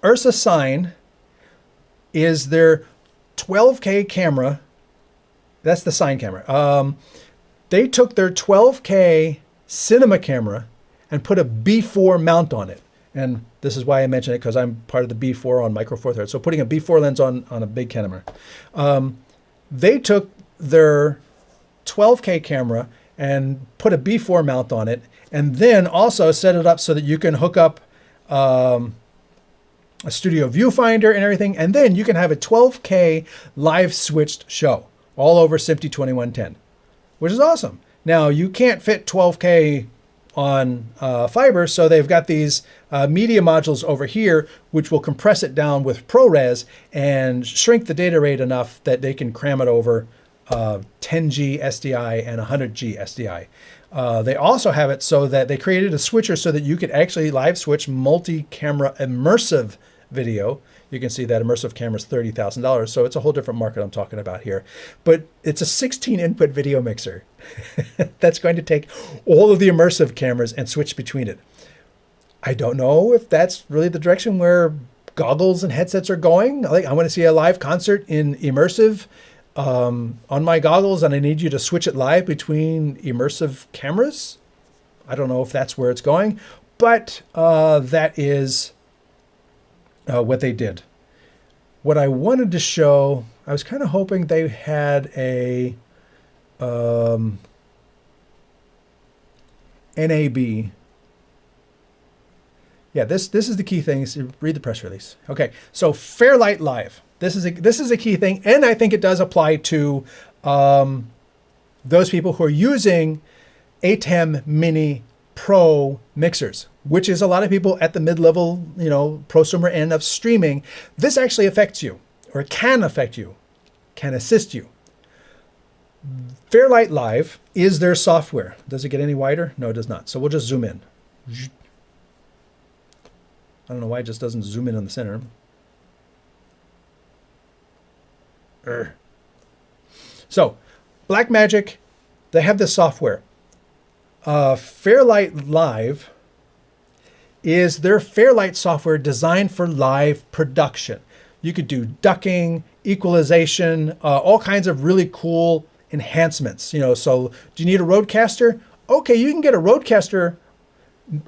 Ursa Sign is their 12K camera. That's the Sign camera. They took their 12K cinema camera and put a B4 mount on it. And this is why I mention it, because I'm part of the B4 on Micro Four Thirds. So putting a B4 lens on a big camera. They took their 12K camera and put a B4 mount on it, and then also set it up so that you can hook up a studio viewfinder and everything, and then you can have a 12K live switched show all over SMPTE 2110, which is awesome. Now, you can't fit 12K on fiber, so they've got these media modules over here, which will compress it down with ProRes and shrink the data rate enough that they can cram it over 10G SDI and 100G SDI. They also have it so that they created a switcher so that you could actually live switch multi-camera immersive video. You can see that immersive camera is $30,000, so it's a whole different market I'm talking about here. But it's a 16-input video mixer that's going to take all of the immersive cameras and switch between it. I don't know if that's really the direction where goggles and headsets are going. I want to see a live concert in immersive on my goggles, and I need you to switch it live between immersive cameras. I don't know if that's where it's going, but that is what they did. What I wanted to show, I was kind of hoping they had a NAB. Yeah, this is the key thing. Read the press release. Okay, so Fairlight Live. This is a key thing, and I think it does apply to those people who are using ATEM Mini Pro mixers, which is a lot of people at the mid-level, prosumer end of streaming. This actually affects you, or can affect you, can assist you. Fairlight Live is their software. Does it get any wider? No, it does not. So we'll just zoom in. I don't know why it just doesn't zoom in on the center. So, Blackmagic, they have this software. Fairlight Live is their Fairlight software designed for live production. You could do ducking, equalization, all kinds of really cool enhancements. So do you need a Rodecaster? Okay, you can get a Rodecaster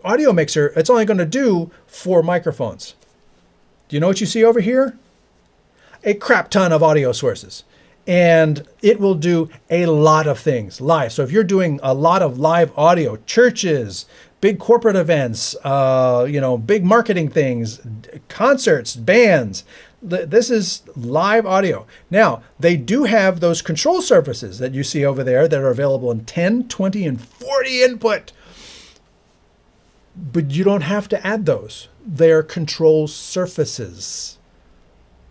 audio mixer. It's only going to do 4 microphones. Do you know what you see over here? A crap ton of audio sources, and it will do a lot of things live. So if you're doing a lot of live audio, churches, big corporate events, big marketing things, concerts, bands, this is live audio. Now, they do have those control surfaces that you see over there that are available in 10, 20, and 40 input. But you don't have to add those. They're control surfaces.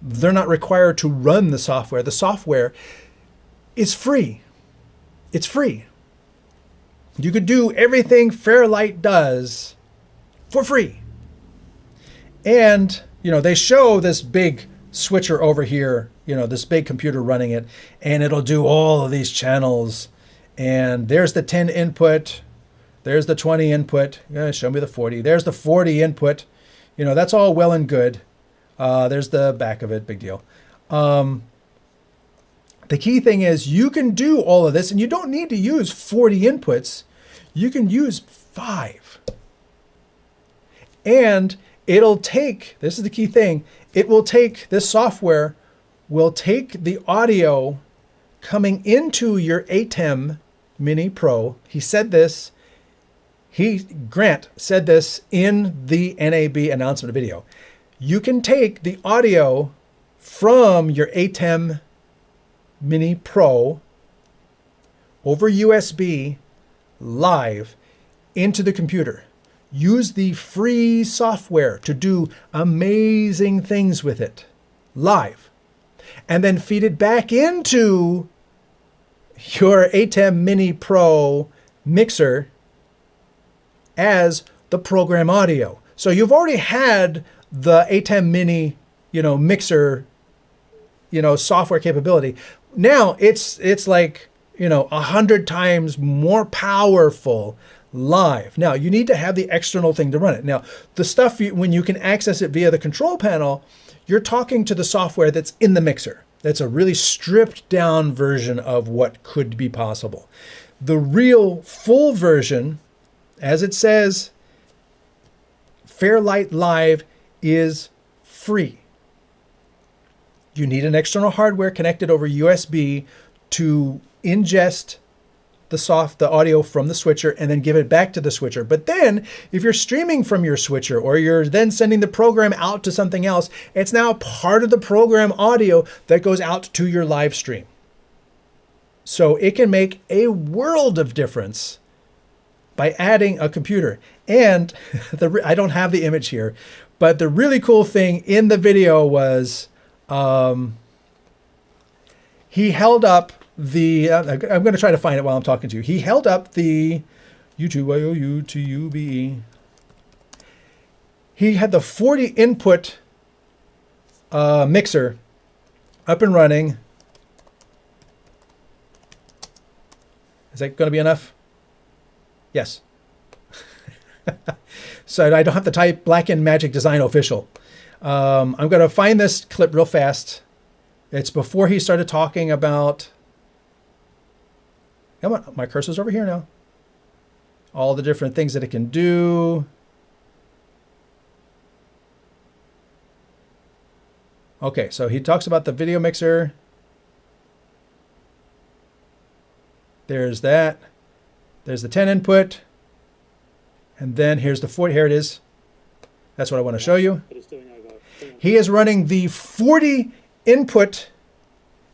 They're not required to run the software. The software is free. It's free. You could do everything Fairlight does for free. And, they show this big switcher over here, you know, this big computer running it, and it'll do all of these channels. And there's the 10 input. There's the 20 input. Show me the 40. There's the 40 input. You know, that's all well and good. There's the back of it. Big deal. The key thing is you can do all of this, and you don't need to use 40 inputs. You can use 5. And it'll take, this is the key thing, it will take, this software will take the audio coming into your ATEM Mini Pro. He said this, Grant said this in the NAB announcement video. You can take the audio from your ATEM Mini Pro over USB live into the computer. Use the free software to do amazing things with it live, and then feed it back into your ATEM Mini Pro mixer as the program audio. So you've already had the ATEM Mini, you know, mixer, you know, software capability. Now it's like, you know, 100 times more powerful live. Now you need to have the external thing to run it. Now the stuff, when you can access it via the control panel, you're talking to the software that's in the mixer. That's a really stripped down version of what could be possible. The real full version, as it says, Fairlight Live is free. You need an external hardware connected over USB to ingest the audio from the switcher and then give it back to the switcher. But then if you're streaming from your switcher, or you're then sending the program out to something else, it's now part of the program audio that goes out to your live stream. So it can make a world of difference by adding a computer. And I don't have the image here, but the really cool thing in the video was he held up the, I'm going to try to find it while I'm talking to you. He held up the U2YOU2UBE. He had the 40 input mixer up and running. Is that going to be enough? Yes. So I don't have to type Blackmagic Design Official. I'm going to find this clip real fast. It's before he started talking about, come on, my cursor's over here now. All the different things that it can do. Okay, so he talks about the video mixer. There's that. There's the 10 input. And then here's the 40. Here it is. That's what I want to show you. He is running the 40 input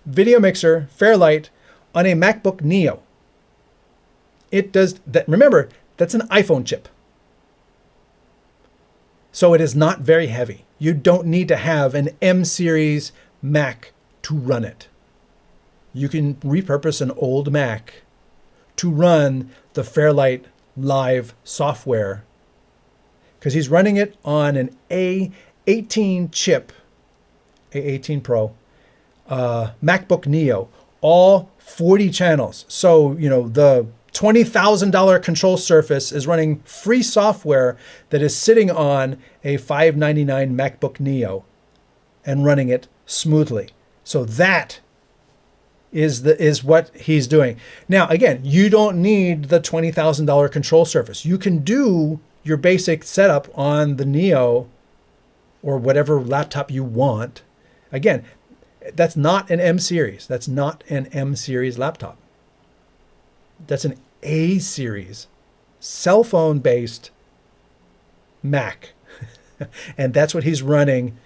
video mixer Fairlight on a MacBook Neo. It does that. Remember, that's an iPhone chip. So it is not very heavy. You don't need to have an M series Mac to run it. You can repurpose an old Mac to run the Fairlight Live software, because he's running it on an A18 chip, A18 Pro, MacBook Neo, all 40 channels. So, you know, the $20,000 control surface is running free software that is sitting on a $599 MacBook Neo and running it smoothly. So that is what he's doing. Now, again, you don't need the $20,000 control surface. You can do your basic setup on the Neo or whatever laptop you want. Again, that's not an M series. That's not an M series laptop. That's an A series cell phone based Mac. And that's what he's running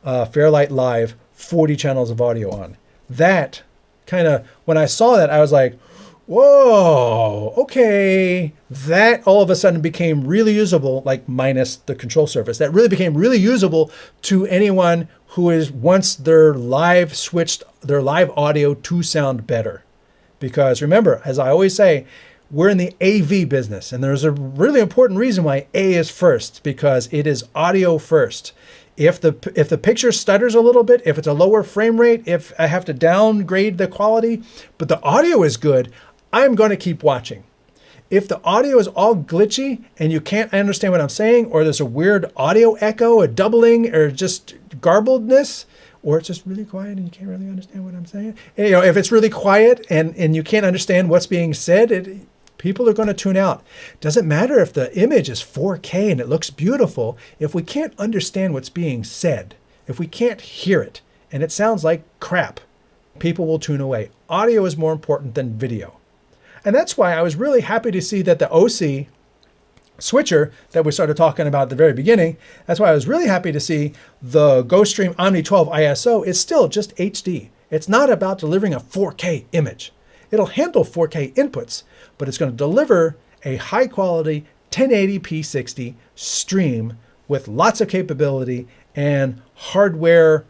Fairlight Live 40 channels of audio on. That kind of, when I saw that, I was like, whoa, okay. That all of a sudden became really usable, like minus the control surface. That really became really usable to anyone who wants their live audio to sound better. Because remember, as I always say, we're in the AV business, and there's a really important reason why A is first, because it is audio first. If the picture stutters a little bit, if it's a lower frame rate, if I have to downgrade the quality, but the audio is good, I'm going to keep watching. If the audio is all glitchy and you can't understand what I'm saying, or there's a weird audio echo, a doubling, or just garbledness, or it's just really quiet and you can't really understand what I'm saying. And, if it's really quiet and you can't understand what's being said, people are going to tune out. Doesn't matter if the image is 4K and it looks beautiful. If we can't understand what's being said, if we can't hear it and it sounds like crap, people will tune away. Audio is more important than video. And that's why I was really happy to see that the Osee switcher that we started talking about at the very beginning, that's why I was really happy to see the GoStream Omni 12 ISO is still just HD. It's not about delivering a 4K image. It'll handle 4K inputs, but it's going to deliver a high quality 1080p 60 stream with lots of capability and hardware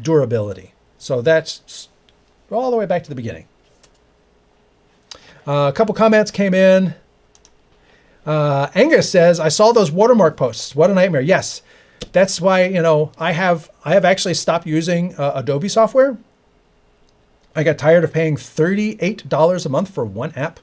durability. So that's all the way back to the beginning. A couple comments came in. Angus says, I saw those watermark posts. What a nightmare. Yes, that's why, I have actually stopped using Adobe software. I got tired of paying $38 a month for one app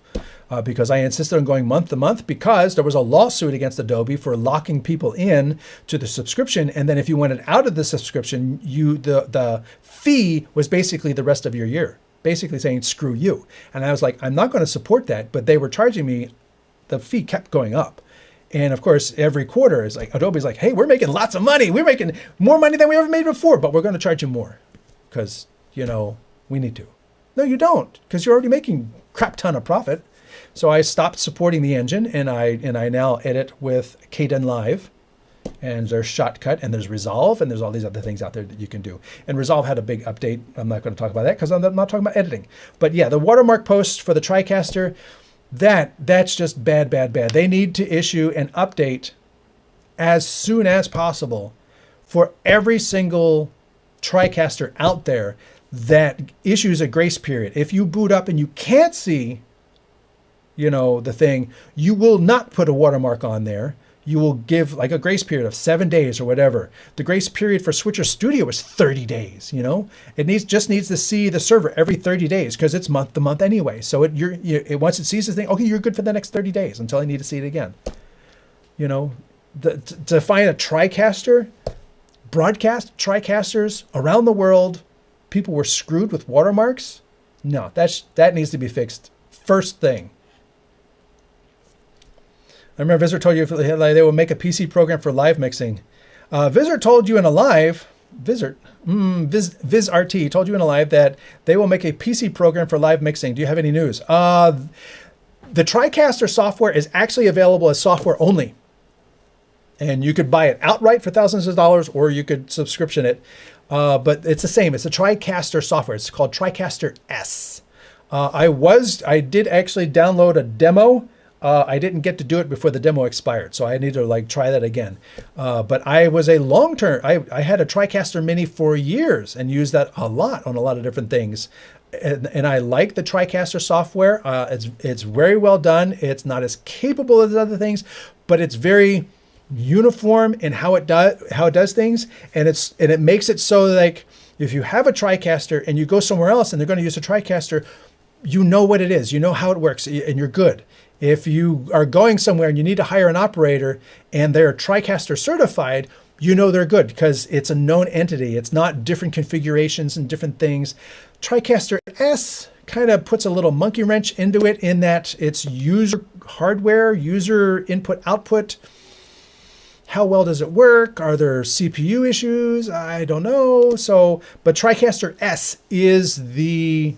because I insisted on going month to month because there was a lawsuit against Adobe for locking people in to the subscription. And then if you wanted out of the subscription, the fee was basically the rest of your year, basically saying, screw you. And I was like, I'm not going to support that. But they were charging me, the fee kept going up. And of course, every quarter is like, Adobe's like, hey, we're making lots of money. We're making more money than we ever made before, but we're going to charge you more because, we need to. No, you don't, because you're already making crap ton of profit. So I stopped supporting the engine, and I now edit with Kdenlive, and there's Shotcut, and there's Resolve, and there's all these other things out there that you can do. And Resolve had a big update. I'm not going to talk about that because I'm not talking about editing. But yeah, the watermark post for the TriCaster, that's just bad, bad, bad. They need to issue an update as soon as possible for every single TriCaster out there that issues a grace period. If you boot up and you can't see, the thing, you will not put a watermark on there. You will give like a grace period of 7 days or whatever. The grace period for Switcher Studio is 30 days, It just needs to see the server every 30 days because it's month to month anyway. So once it sees the thing, okay, you're good for the next 30 days until I need to see it again. To find a TriCaster, broadcast TriCasters around the world, people were screwed with watermarks. No, that needs to be fixed first thing. I remember Visitor told you they will make a PC program for live mixing. Visitor told you in a live, VizRT told you in a live that they will make a PC program for live mixing. Do you have any news? The TriCaster software is actually available as software only. And you could buy it outright for thousands of dollars, or you could subscription it. But it's the same. It's a TriCaster software. It's called TriCaster S. I did actually download a demo. I didn't get to do it before the demo expired, so I need to try that again. But I was a long-term, I had a TriCaster Mini for years and used that a lot on a lot of different things. And I like the TriCaster software. It's very well done. It's not as capable as other things, but it's very uniform in how it does things, and it makes it so like if you have a TriCaster and you go somewhere else and they're going to use a TriCaster, you know what it is, you know how it works, and you're good. If you are going somewhere and you need to hire an operator and they're TriCaster certified, you know they're good because it's a known entity. It's not different configurations and different things. TriCaster S kind of puts a little monkey wrench into it in that it's user hardware, user input output. How well does it work? Are there CPU issues? I don't know. But TriCaster S is the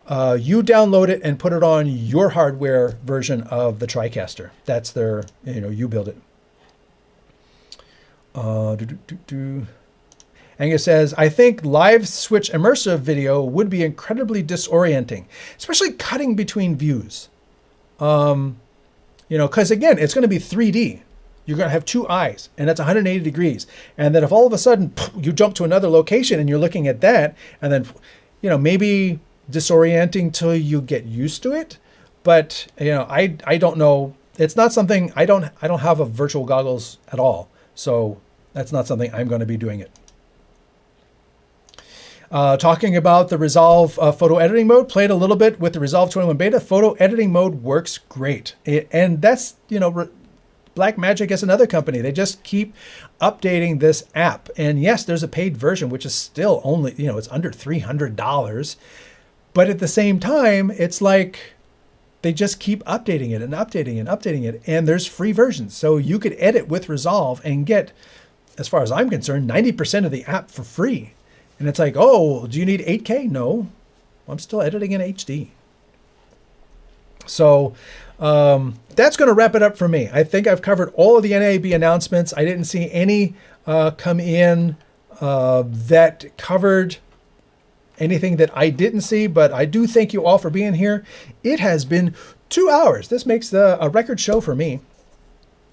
you download it and put it on your hardware version of the TriCaster. That's their, you build it. Angus says, I think live switch immersive video would be incredibly disorienting, especially cutting between views. Because again, it's going to be 3D. You're going to have two eyes, and that's 180 degrees. And then if all of a sudden you jump to another location and you're looking at that, and then, maybe disorienting till you get used to it. But, I don't know. It's not something, I don't have a virtual goggles at all. So That's not something I'm going to be doing it. Talking about the Resolve photo editing mode, played a little bit with the Resolve 21 beta. Photo editing mode works great. And that's, you know, Blackmagic is another company. They just keep updating this app. And yes, there's a paid version, which is still only, you know, it's under $300. But at the same time, it's like they just keep updating it and updating and updating it. And there's free versions. So you could edit with Resolve and get, as far as I'm concerned, 90% of the app for free. And it's like, oh, do you need 8K? No, I'm still editing in HD. So that's going to wrap it up for me. I think I've covered all of the NAB announcements. I didn't see any come in that covered anything that I didn't see, but I do thank you all for being here. It has been 2 hours. This makes a record show for me.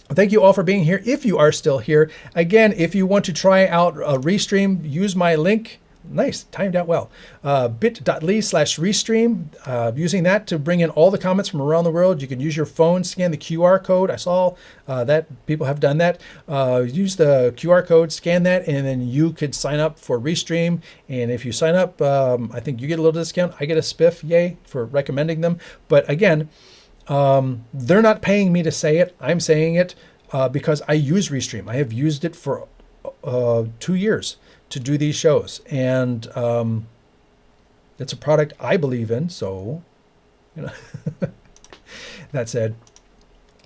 Thank you all for being here. If you are still here, again, if you want to try out Restream, use my link. Nice, timed out well. bit.ly/Restream. Using that to bring in all the comments from around the world. You can use your phone, scan the QR code. I saw that people have done that. Use the QR code, scan that, and then you could sign up for Restream. And if you sign up, I think you get a little discount. I get a spiff, yay, for recommending them. But again, they're not paying me to say it. I'm saying it because I use Restream. I have used it for 2 years to do these shows, and it's a product I believe in. So, you know, that said,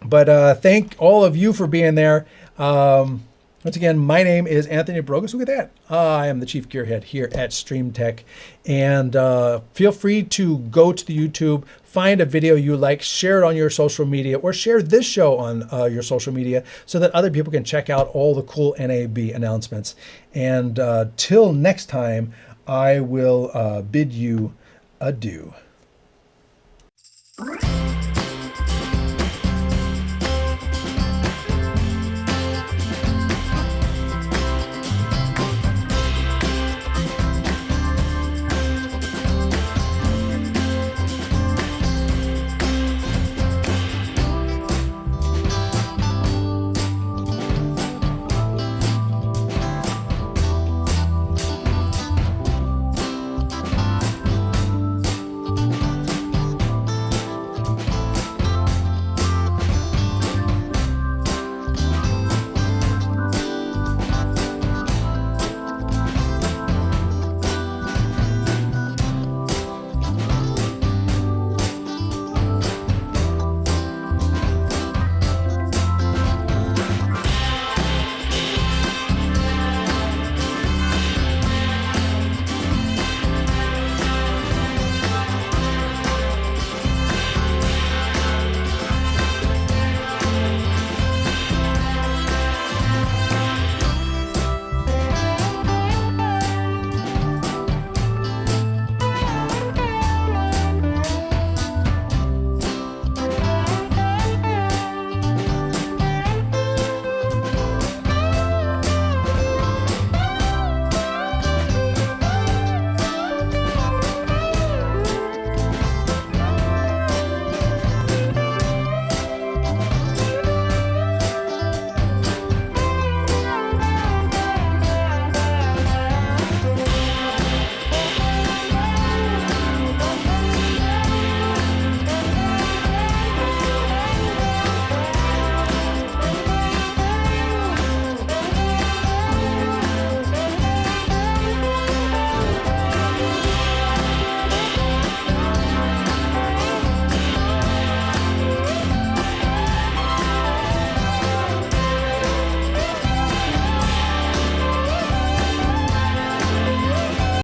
but thank all of you for being there. Once again, my name is Anthony Brogus. Look at that. I am the Chief Gearhead here at StreamTek. And feel free to go to the YouTube, find a video you like, share it on your social media, or share this show on your social media so that other people can check out all the cool NAB announcements. And till next time, I will bid you adieu.